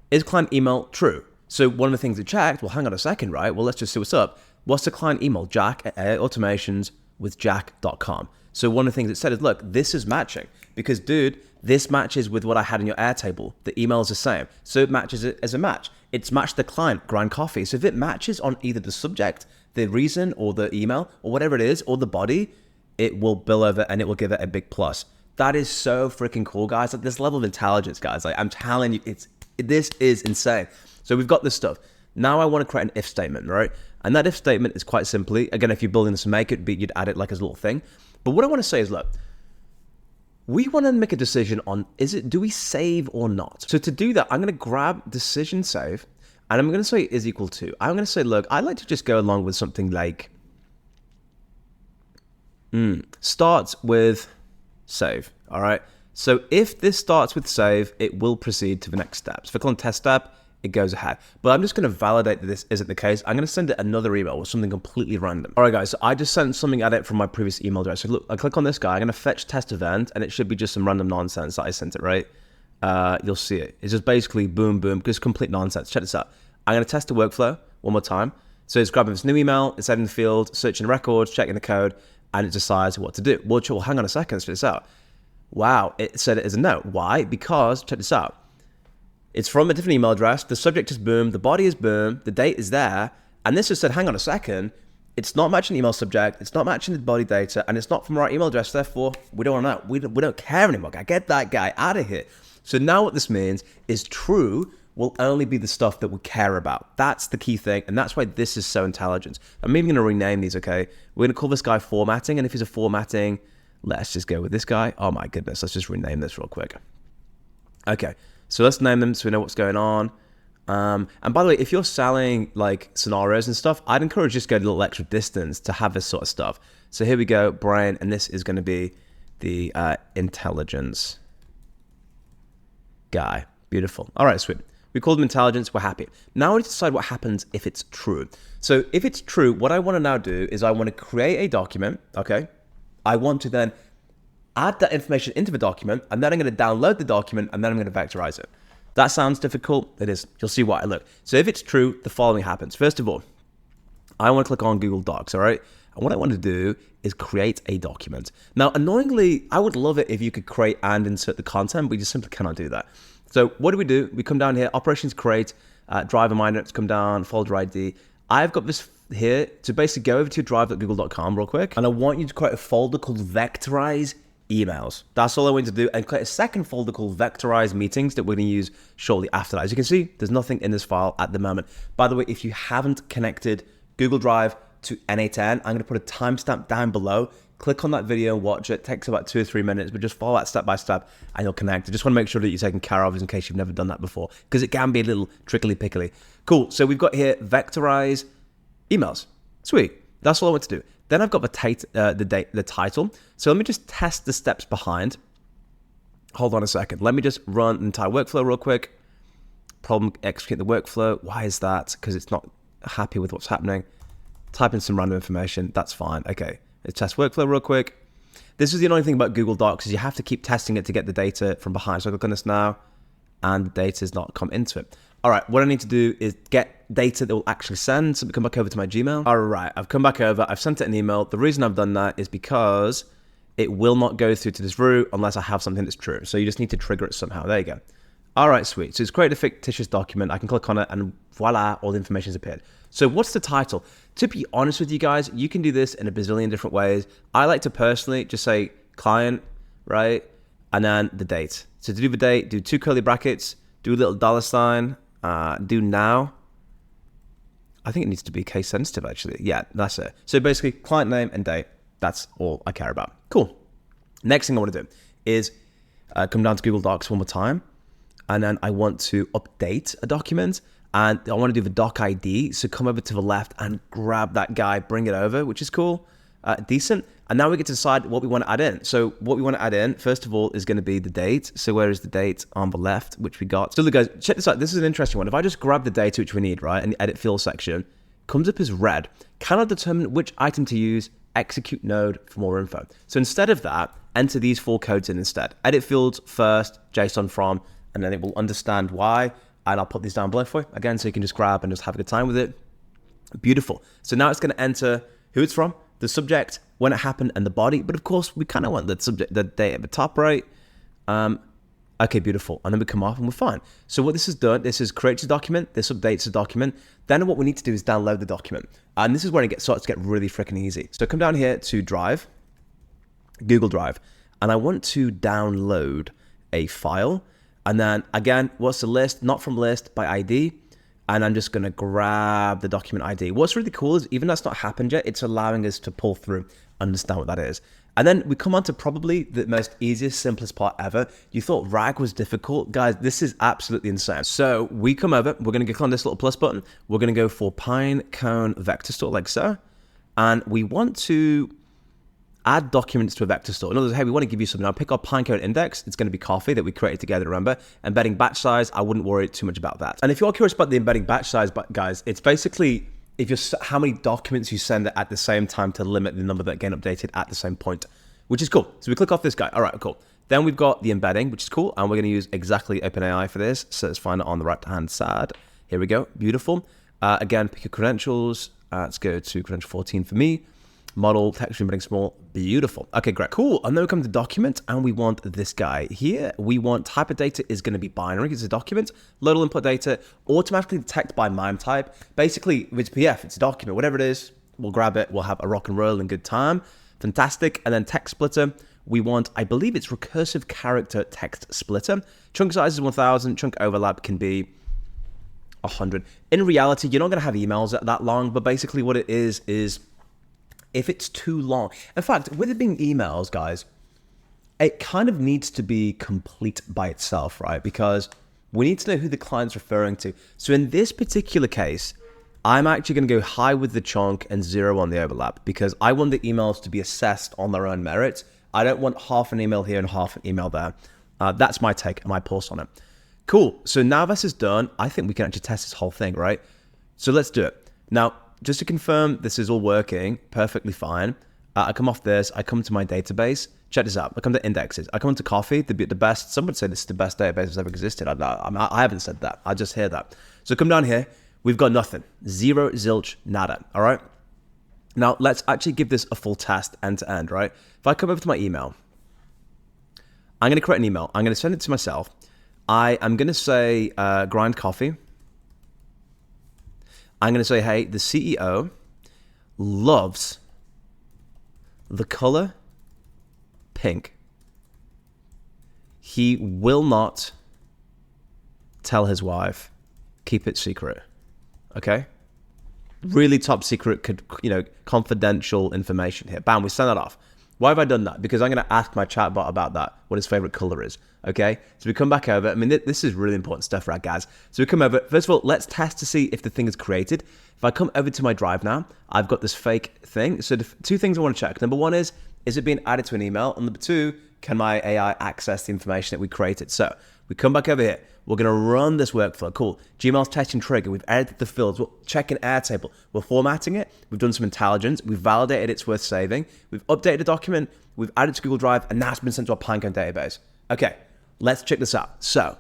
is client email true? So one of the things it checked, well, hang on a second, right? Well, let's just see what's up. What's the client email? jack@automationswithjack.com. So one of the things it said is, look, this is matching because, dude, this matches with what I had in your Airtable. The email is the same. So it matches it as a match. It's matched the client, grind coffee. So if it matches on either the subject, the reason, or the email, or whatever it is, or the body, it will bill over and it will give it a big plus. That is so freaking cool, guys. Like this level of intelligence, guys, like I'm telling you, this is insane. So we've got this stuff. Now I want to create an if statement, right? And that if statement is quite simply, again, if you're building this to make it, you'd add it like as a little thing. But what I want to say is, look, we want to make a decision on, do we save or not? So to do that, I'm going to grab decision save, and I'm going to say is equal to. I'm going to say, look, I like to just go along with something like, starts with save, all right? So if this starts with save, it will proceed to the next steps. If I click on test step, it goes ahead. But I'm just going to validate that this isn't the case. I'm going to send it another email with something completely random. All right, guys, so I just sent something at it from my previous email address. So look, I click on this guy. I'm going to fetch test event, and it should be just some random nonsense that I sent it, right? You'll see it. It's just basically boom, boom, just complete nonsense. Check this out. I'm going to test the workflow one more time. So it's grabbing this new email, it's adding the field, searching records, checking the code, and it decides what to do. Well, hang on a second, let's check this out. Wow, it said it as a no. Why? Because, check this out. It's from a different email address. The subject is boom. The body is boom. The date is there. And this has said, hang on a second. It's not matching the email subject. It's not matching the body data. And it's not from our email address. Therefore, we don't want to know. We don't care anymore. Get that guy out of here. So now what this means is true will only be the stuff that we care about. That's the key thing. And that's why this is so intelligent. I'm even going to rename these, okay? We're going to call this guy formatting. And if he's a formatting, let's just go with this guy. Oh my goodness. Let's just rename this real quick. Okay. So let's name them so we know what's going on. And by the way, if you're selling like scenarios and stuff, I'd encourage just go a little extra distance to have this sort of stuff. So here we go, Brian, and this is going to be the intelligence guy. Beautiful. All right, sweet. We called him intelligence. We're happy. Now we need to decide what happens if it's true. So if it's true, what I want to now do is I want to create a document, okay? I want to then add that information into the document, and then I'm going to download the document, and then I'm going to vectorize it. That sounds difficult. It is. You'll see why. Look, so if it's true, the following happens. First of all, I want to click on Google Docs, all right? And what I want to do is create a document. Now, annoyingly, I would love it if you could create and insert the content, but you just simply cannot do that. So what do? We come down here, operations create, driver minutes, come down, folder ID. I've got this here to basically go over to drive.google.com real quick, and I want you to create a folder called vectorize emails. That's all I want to do, and create a second folder called vectorized meetings that we're going to use shortly after that. As you can see, there's nothing in this file at the moment. By the way, if you haven't connected Google Drive to N8N, I'm going to put a timestamp down below. Click on that video and watch it. It takes about 2 or 3 minutes, but just follow that step by step and you'll connect. I just want to make sure that you're taken care of in case you've never done that before, because it can be a little trickly pickly. Cool. So we've got here vectorize emails. Sweet. That's all I want to do. Then I've got the title. So let me just test the steps behind. Hold on a second. Let me just run the entire workflow real quick. Problem, execute the workflow. Why is that? Because it's not happy with what's happening. Type in some random information. That's fine. Okay. Let's test workflow real quick. This is the annoying thing about Google Docs, is you have to keep testing it to get the data from behind. So I click on this now, and the data has not come into it. All right, what I need to do is get data that will actually send. So we come back over to my Gmail. All right, I've come back over. I've sent it an email. The reason I've done that is because it will not go through to this route unless I have something that's true. So you just need to trigger it somehow. There you go. All right, sweet. So it's created a fictitious document. I can click on it and voila, all the information's appeared. So what's the title? To be honest with you guys, you can do this in a bazillion different ways. I like to personally just say client, right? And then the date. So to do the date, do 2 curly brackets, do a little $sign, do now. I think it needs to be case sensitive actually. Yeah, that's it. So basically client name and date. That's all I care about. Cool. Next thing I want to do is come down to Google Docs one more time. And then I want to update a document. And I want to do the doc ID. So come over to the left and grab that guy, bring it over, which is cool, decent. And now we get to decide what we want to add in. So what we want to add in, first of all, is going to be the date. So where is the date on the left, which we got? So look guys, check this out. This is an interesting one. If I just grab the data which we need, right, and the edit field section, comes up as red. Can I determine which item to use? Execute node for more info. So instead of that, enter these 4 codes in instead. Edit fields first, JSON from, and then it will understand why. And I'll put these down below for you again, so you can just grab and just have a good time with it. Beautiful. So now it's going to enter who it's from, the subject, when it happened, and the body. But of course, we kind of want the subject, the date at the top right. Okay, beautiful. And then we come off and we're fine. So what this has done, this is creates a document, this updates a document. Then what we need to do is download the document. And this is where it starts to get really freaking easy. So come down here to Drive, Google Drive, and I want to download a file. And then again, what's the list? Not from list, by ID. And I'm just going to grab the document ID. What's really cool is even that's not happened yet, it's allowing us to pull through, understand what that is. And then we come on to probably the most easiest, simplest part ever. You thought RAG was difficult. Guys, this is absolutely insane. So we come over, we're going to click on this little plus button. We're going to go for Pinecone vector store like so. And we want to add documents to a vector store. In other words, hey, we want to give you something. I'll pick our Pinecone index. It's going to be coffee that we created together, remember? Embedding batch size, I wouldn't worry too much about that. And if you are curious about the embedding batch size, guys, it's basically if you're how many documents you send at the same time to limit the number that get updated at the same point, which is cool. So we click off this guy. All right, cool. Then we've got the embedding, which is cool. And we're going to use exactly OpenAI for this. So let's find it on the right-hand side. Here we go. Beautiful. Again, pick your credentials. Let's go to credential 14 for me. Model, texture embedding small, beautiful. Okay, great, cool. And then we come to document and we want this guy here. We want type of data is going to be binary. It's a document. Loadable input data, automatically detect by MIME type. Basically, if it's PF, it's a document, whatever it is, we'll grab it. We'll have a rock and roll and good time. Fantastic. And then text splitter, we want, I believe it's recursive character text splitter. Chunk size is 1000. Chunk overlap can be 100. In reality, you're not going to have emails that long, but basically what it is if it's too long. In fact, with it being emails, guys, it kind of needs to be complete by itself, right? Because we need to know who the client's referring to. So in this particular case, I'm actually going to go high with the chunk and 0 on the overlap because I want the emails to be assessed on their own merit. I don't want half an email here and half an email there. That's my take and my pulse on it. Cool. So now this is done, I think we can actually test this whole thing, right? So let's do it. Now, just to confirm this is all working perfectly fine, I come off this, I come to my database, check this out, I come to indexes, I come to coffee, the best, some would say this is the best database that's ever existed, I haven't said that, I just hear that. So come down here, we've got nothing, 0, zilch, nada, all right? Now let's actually give this a full test end to end, right? If I come over to my email, I'm gonna create an email, I'm gonna send it to myself, I am gonna say grind coffee, I'm going to say, hey, the CEO loves the color pink. he will not tell his wife, keep it secret, okay? Really top secret, confidential information here. Bam, we send that off. Why have I done that? Because I'm gonna ask my chatbot about that, what his favorite color is, okay? So we come back over. I mean, this is really important stuff, right, guys? So we come over. First of all, let's test to see if the thing is created. If I come over to my drive now, I've got this fake thing. So the two things I wanna check. Number one is it being added to an email? And number two, can my AI access the information that we created? So we come back over here. We're gonna run this workflow. Cool. Gmail's testing trigger. We've edited the fields. We're checking Airtable. We're formatting it. We've done some intelligence. We've validated it's worth saving. We've updated the document. We've added to Google Drive, and now it's been sent to our Pinecone database. Okay, let's check this out. So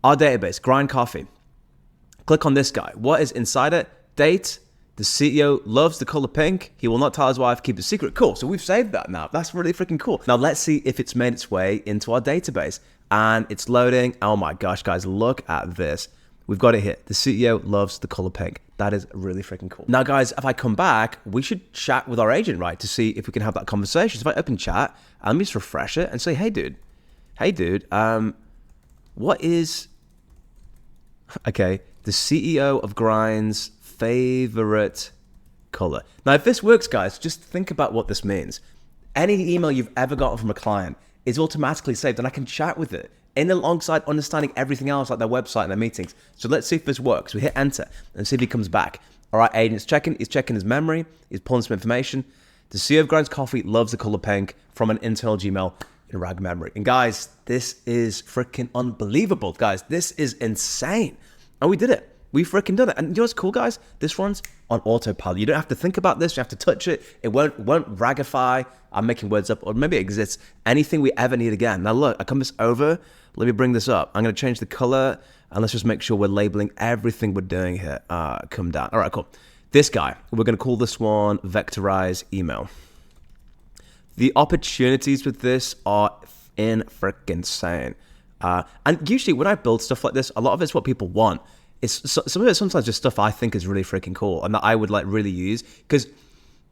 our database, Grind Coffee. Click on this guy. What is inside it? Date. The CEO loves the color pink. He will not tell his wife, keep it secret. Cool, so we've saved that now. That's really freaking cool. Now let's see if it's made its way into our database. And it's loading. Oh my gosh, guys, look at this. We've got it here. The CEO loves the color pink. That is really freaking cool. Now guys, if I come back, we should chat with our agent, right? To see if we can have that conversation. So if I open chat, let me just refresh it and say, hey dude, what is, okay, the CEO of Grind's favorite color. Now, if this works, guys, just think about what this means. Any email you've ever gotten from a client is automatically saved, and I can chat with it in alongside understanding everything else, like their website and their meetings. So let's see if this works. We hit enter and see if he comes back. All right, agent's checking. He's checking his memory. He's pulling some information. The CEO of Grind's Coffee loves the color pink from an internal Gmail in RAG memory. And guys, this is freaking unbelievable. Guys, this is insane. And we did it. We freaking done it. And you know what's cool, guys? This runs on autopilot. You don't have to think about this. You have to touch it. It won't ragify. I'm making words up, or maybe it exists. Anything we ever need again. Now look, I come this over. Let me bring this up. I'm going to change the color, and let's just make sure we're labeling everything we're doing here. Come down. All right, cool. This guy, we're going to call this one vectorize email. The opportunities with this are in freaking insane. And usually when I build stuff like this, a lot of it's what people want. Some of it sometimes just stuff I think is really freaking cool and that I would like really use, because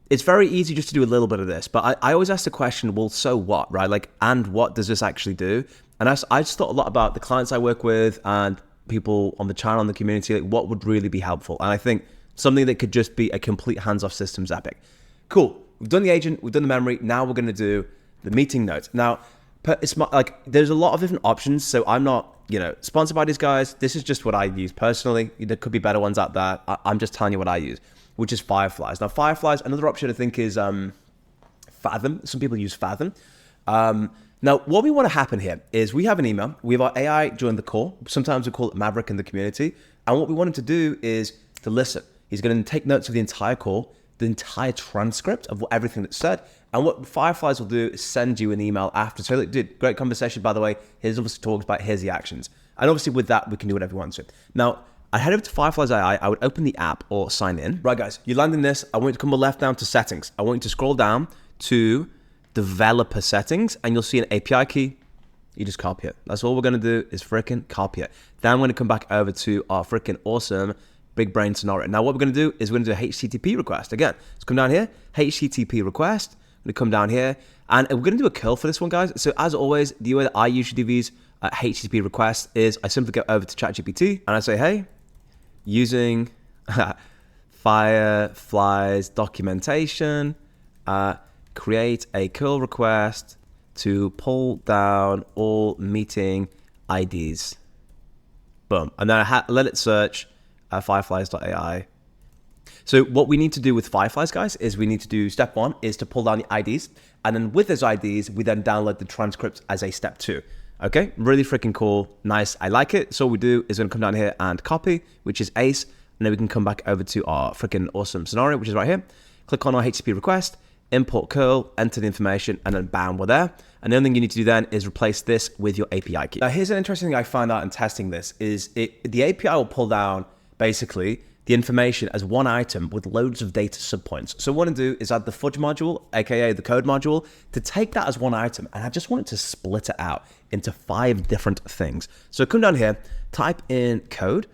it's very easy just to do a little bit of this. But I always ask the question, well, so what, right? Like, and what does this actually do? And I just thought a lot about the clients I work with and people on the channel and the community, like what would really be helpful. And I think something that could just be a complete hands-off systems epic. Cool. We've done the agent, we've done the memory. Now we're going to do the meeting notes. Now, it's like there's a lot of different options. So I'm not, sponsored by these guys. This is just what I use personally. There could be better ones out there. I'm just telling you what I use, which is Fireflies. Now, Fireflies, another option I think is Fathom. Some people use Fathom. Now, what we want to happen here is we have an email. We have our AI join the call. Sometimes we call it Maverick in the community. And what we want him to do is to listen. He's going to take notes of the entire call, the entire transcript of everything that's said. And what Fireflies will do is send you an email after. So, look, dude, great conversation, by the way. Here's obviously talks about, here's the actions. And obviously with that, we can do whatever we want to. Now, I head over to Fireflies AI. I would open the app or sign in. Right, guys, you land in this. I want you to come left down to settings. I want you to scroll down to developer settings, and you'll see an API key. You just copy it. That's all we're going to do is freaking copy it. Then I'm going to come back over to our freaking awesome big brain scenario. Now, what we're going to do is we're going to do a HTTP request. Again, let's come down here, HTTP request. I'm going to come down here, and we're going to do a curl for this one, guys. So as always, the way that I usually do these HTTP requests is I simply go over to ChatGPT, and I say, hey, using Firefly's documentation, create a curl request to pull down all meeting IDs. Boom. And then I let it search fireflies.ai. So what we need to do with Fireflies, guys, is we need to do step one is to pull down the IDs. And then with those IDs, we then download the transcripts as a step two. Okay, really freaking cool. Nice. I like it. So what we do is we're going to come down here and copy, which is ace. And then we can come back over to our freaking awesome scenario, which is right here. Click on our HTTP request, import curl, enter the information, and then bam, we're there. And the only thing you need to do then is replace this with your API key. Now, here's an interesting thing I found out in testing this is the API will pull down basically the information as one item with loads of data subpoints. So what I want to do is add the fudge module, aka the code module, to take that as one item. And I just want it to split it out into 5 different things. So come down here, type in code,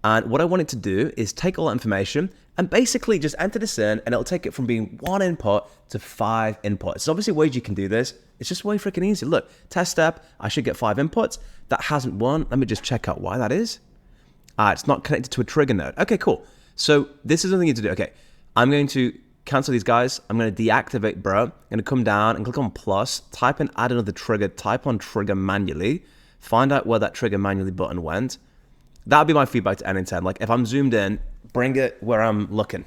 And what I want it to do is take all that information and basically just enter this in, and it'll take it from being 1 input to 5 inputs. There's obviously ways you can do this. It's just way freaking easy. Look, test step, I should get 5 inputs. That hasn't won. Let me just check out why that is. It's not connected to a trigger node. Okay, cool. So this is something you need to do. Okay, I'm going to cancel these guys. I'm going to deactivate bro. I'm going to come down and click on plus, type in add another trigger, type on trigger manually, find out where that trigger manually button went. That would be my feedback to N10. Like if I'm zoomed in, bring it where I'm looking.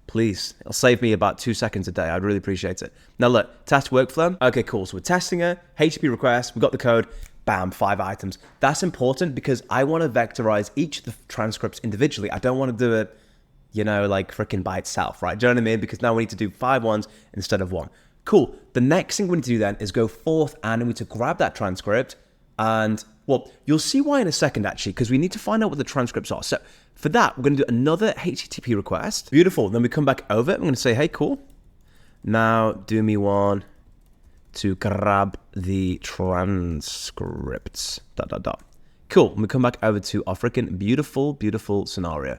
Please. It'll save me about 2 seconds a day. I'd really appreciate it. Now look, test workflow. Okay, cool. So we're testing it. HTTP request. We've got the code. Bam, 5 items. That's important because I want to vectorize each of the transcripts individually. I don't want to do it, you know, like freaking by itself, right? Do you know what I mean? Because now we need to do 5 ones instead of 1. Cool. The next thing we need to do then is go forth and we need to grab that transcript and, well, you'll see why in a second actually, because we need to find out what the transcripts are. So for that, we're going to do another HTTP request. Beautiful. Then we come back over. I'm going to say, hey, cool. Now do me one to grab the transcripts. Cool. And we come back over to our freaking beautiful, beautiful scenario.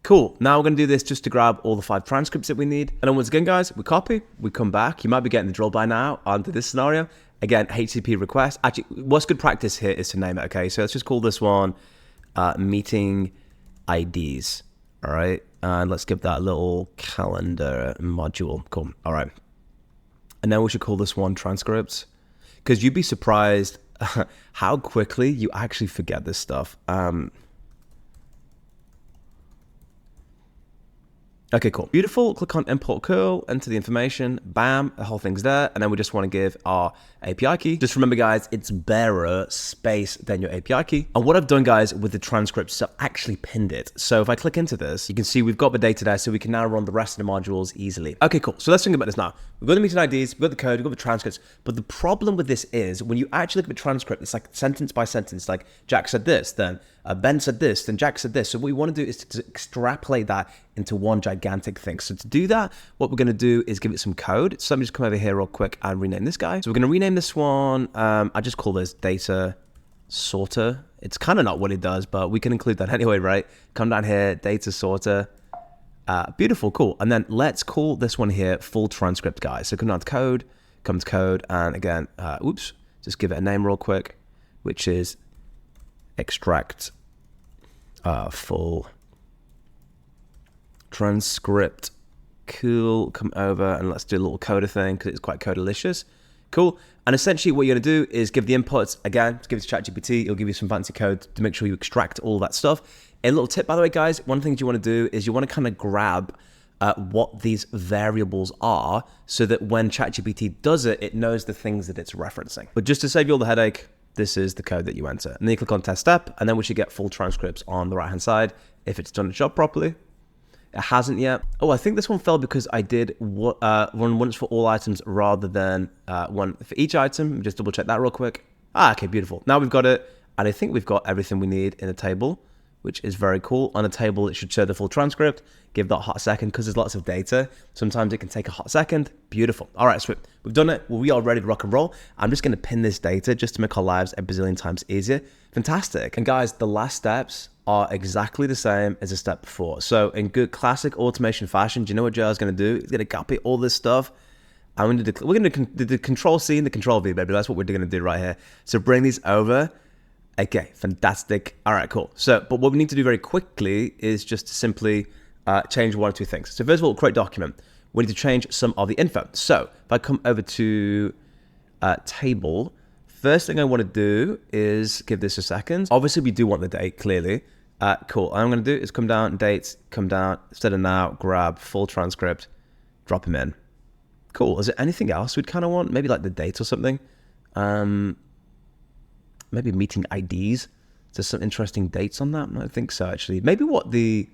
Cool. Now we're going to do this just to grab all the 5 transcripts that we need. And then once again, guys, we copy, we come back. You might be getting the drill by now onto this scenario. Again, HTTP request. Actually, what's good practice here is to name it, okay? So let's just call this one meeting IDs, all right? And let's give that a little calendar module. Cool. All right. And then we should call this one transcripts, because you'd be surprised how quickly you actually forget this stuff. Okay, cool. Beautiful. Click on import curl, enter the information, bam, the whole thing's there. And then we just want to give our API key. Just remember, guys, it's bearer space then your API key. And what I've done, guys, with the transcripts, I've actually pinned it. So if I click into this, you can see we've got the data there, so we can now run the rest of the modules easily. Okay, cool. So let's think about this now. We've got the meeting IDs, we've got the code, we've got the transcripts. But the problem with this is when you actually look at the transcript, it's like sentence by sentence, like Jack said this, then Ben said this, then Jack said this. So what we want to do is to extrapolate that into one gigantic thing. So to do that, what we're going to do is give it some code. So let me just come over here real quick and rename this guy. So we're going to rename this one. I just call this data sorter. It's kind of not what it does, but we can include that anyway, right? Come down here, data sorter. Beautiful, cool. And then let's call this one here full transcript, guys. So come down to code, come to code, and again, oops, just give it a name real quick, which is extract full transcript. Cool. Come over and let's do a little coder thing because it's quite codelicious. Cool. And essentially what you're going to do is give the inputs, again, give it to ChatGPT. It'll give you some fancy code to make sure you extract all that stuff. A little tip, by the way, guys, one thing you want to do is you want to kind of grab what these variables are so that when ChatGPT does it, it knows the things that it's referencing. But just to save you all the headache, this is the code that you enter. And then you click on test step, and then we should get full transcripts on the right-hand side if it's done its job properly. It hasn't yet. Oh, I think this one fell because I did run once for all items rather than one for each item. Just double check that real quick. Okay, beautiful. Now we've got it, and I think we've got everything we need in the table, which is very cool. On a table, it should show the full transcript. Give that a hot second because there's lots of data. Sometimes it can take a hot second. Beautiful. All right, sweet. We've done it. We are ready to rock and roll. I'm just going to pin this data just to make our lives a bazillion times easier. Fantastic. And guys, the last steps are exactly the same as the step before. So in good classic automation fashion, do you know what Joe's going to do? He's going to copy all this stuff. And we're going to do the control C and the control V, baby. That's what we're going to do right here. So bring these over. Okay, fantastic. All right, cool. So, but what we need to do very quickly is just simply change one or two things. So first of all, create document. We need to change some of the info. So if I come over to table, first thing I want to do is give this a second. Obviously, we do want the date, clearly. Cool. All I'm going to do is come down, dates, come down, instead of now, grab full transcript, drop him in. Cool. Is there anything else we'd kind of want? Maybe like the date or something. Maybe meeting IDs. There's some interesting dates on that. I don't think so, actually. Maybe what the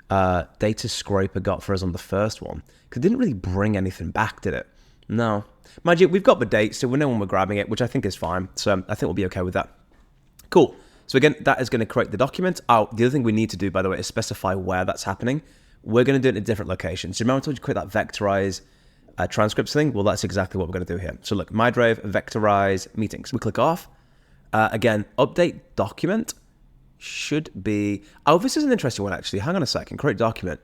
data scraper got for us on the first one. Because it didn't really bring anything back, did it? No. Mind you, we've got the date, so we know when we're grabbing it, which I think is fine. So I think we'll be okay with that. Cool. So again, that is going to create the document. Oh, the other thing we need to do, by the way, is specify where that's happening. We're going to do it in a different location. So remember I told you to create that vectorize transcripts thing? Well, that's exactly what we're going to do here. So look, my drive, vectorize meetings. We click off. Again, update document. should be, oh, this is an interesting one actually. Hang on a second, create document.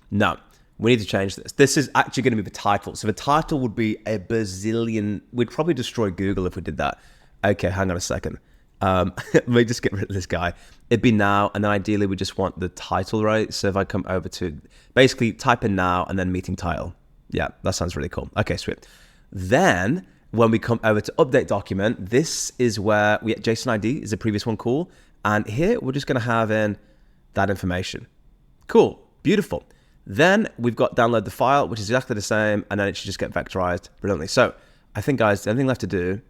No, we need to change this. This is actually going to be the title. So the title would be a bazillion, we'd probably destroy Google if we did that. Okay, hang on a second. Let me just get rid of this guy. It'd be now, and then ideally we just want the title, right? So if I come over to, basically type in now and then meeting title. Yeah, that sounds really cool. Okay, sweet. Then when we come over to update document, this is where we, JSON ID is the previous one, cool. And here we're just gonna have in that information. Cool, beautiful. Then we've got download the file, which is exactly the same, and then it should just get vectorized brilliantly. So I think, guys, the only thing left to do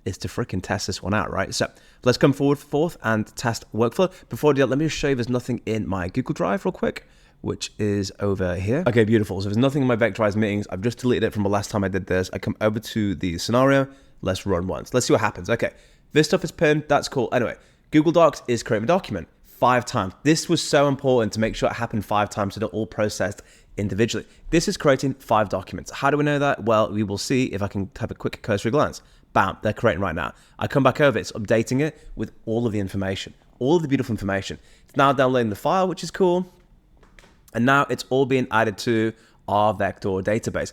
is to freaking test this one out, right? So let's come forth and test workflow. Before I do that, let me just show you there's nothing in my Google Drive real quick, which is over here. Okay, beautiful. So there's nothing in my vectorized meetings. I've just deleted it from the last time I did this. I come over to the scenario. Let's run once. Let's see what happens. Okay, this stuff is pinned. That's cool. Anyway, Google Docs is creating a document 5 times. This was so important to make sure it happened 5 times so they're all processed individually. This is creating 5 documents. How do we know that? Well, we will see if I can have a quick cursory glance. Bam, they're creating right now. I come back over, it's updating it with all of the information, all of the beautiful information. It's now downloading the file, which is cool. And now it's all being added to our vector database.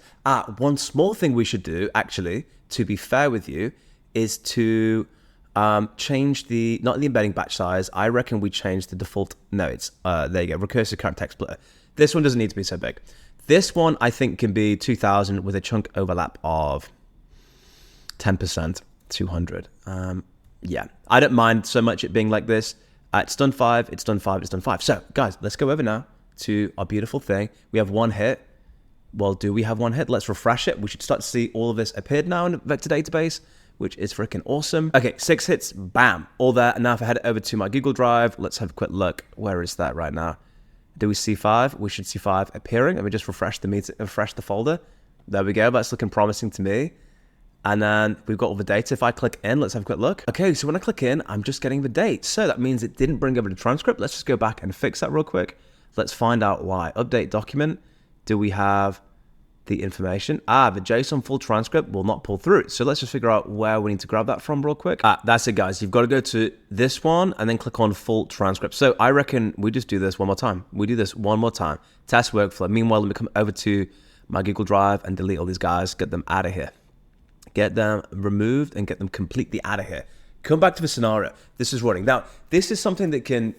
One small thing we should do, actually, to be fair with you, is to change the, not the embedding batch size. I reckon we change the default, no, it's, there you go, recursive current text splitter. This one doesn't need to be so big. This one, I think, can be 2000 with a chunk overlap of 10%, 200. Yeah, I don't mind so much it being like this. It's done 5, it's done 5, it's done 5. So guys, let's go over now to our beautiful thing. We have 1 hit. Well, do we have 1 hit? Let's refresh it. We should start to see all of this appeared now in the vector database, which is freaking awesome. Okay, 6 hits, bam, all there. And now if I head over to my Google Drive, let's have a quick look. Where is that right now? Do we see 5? We should see 5 appearing. Let me just refresh the folder. There we go, that's looking promising to me. And then we've got all the data. If I click in, let's have a quick look. Okay, so when I click in, I'm just getting the date. So that means it didn't bring over the transcript. Let's just go back and fix that real quick. Let's find out why. Update document. Do we have the information? The JSON full transcript will not pull through. So let's just figure out where we need to grab that from real quick. That's it, guys. You've got to go to this one and then click on full transcript. So I reckon we just do this one more time. We do this one more time. Test workflow. Meanwhile, let me come over to my Google Drive and delete all these guys. Get them out of here. Get them removed and get them completely out of here. Come back to the scenario. This is running. Now, this is something that can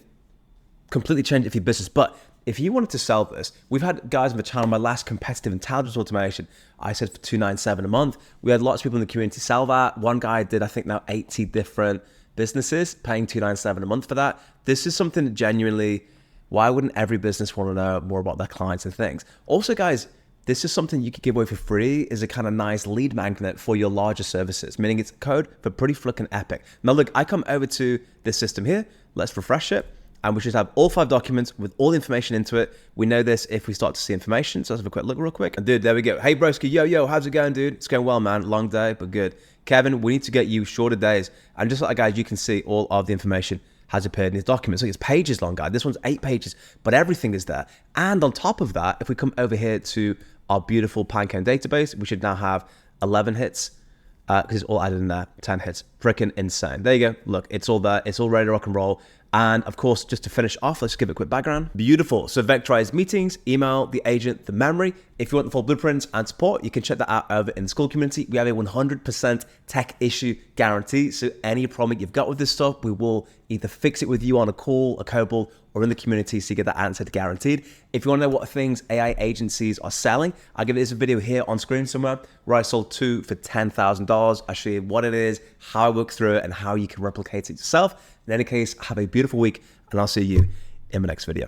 completely change it for your business, but if you wanted to sell this, we've had guys on the channel, my last competitive intelligence automation, I said for $297 a month. We had lots of people in the community sell that. One guy did, I think now 80 different businesses paying $297 a month for that. This is something that genuinely, why wouldn't every business want to know more about their clients and things? Also, guys, this is something you could give away for free as a kind of nice lead magnet for your larger services, meaning it's code for pretty flippin' epic. Now look, I come over to this system here. Let's refresh it. And we should have all 5 documents with all the information into it. We know this if we start to see information. So let's have a quick look real quick. And dude, there we go. Hey broski, yo, how's it going, dude? It's going well, man. Long day, but good. Kevin, we need to get you shorter days. And just like that, guys, you can see all of the information has appeared in these documents. So it's pages long, guys. This one's 8 pages, but everything is there. And on top of that, if we come over here to our beautiful Pinecone database, we should now have 11 hits because it's all added in there, 10 hits. Freaking insane. There you go. Look, it's all there. It's all ready to rock and roll. And of course, just to finish off, let's give it a quick background. Beautiful. So vectorized meetings, email, the agent, the memory. If you want the full blueprints and support, you can check that out over in the school community. We have a 100% tech issue guarantee. So any problem you've got with this stuff, we will either fix it with you on a call, a COBOL, or in the community so you get that answer guaranteed. If you want to know what things AI agencies are selling, I'll give you this video here on screen somewhere where I sold 2 for $10,000. I'll show you what it is, how I work through it, and how you can replicate it yourself. In any case, have a beautiful week, and I'll see you in my next video.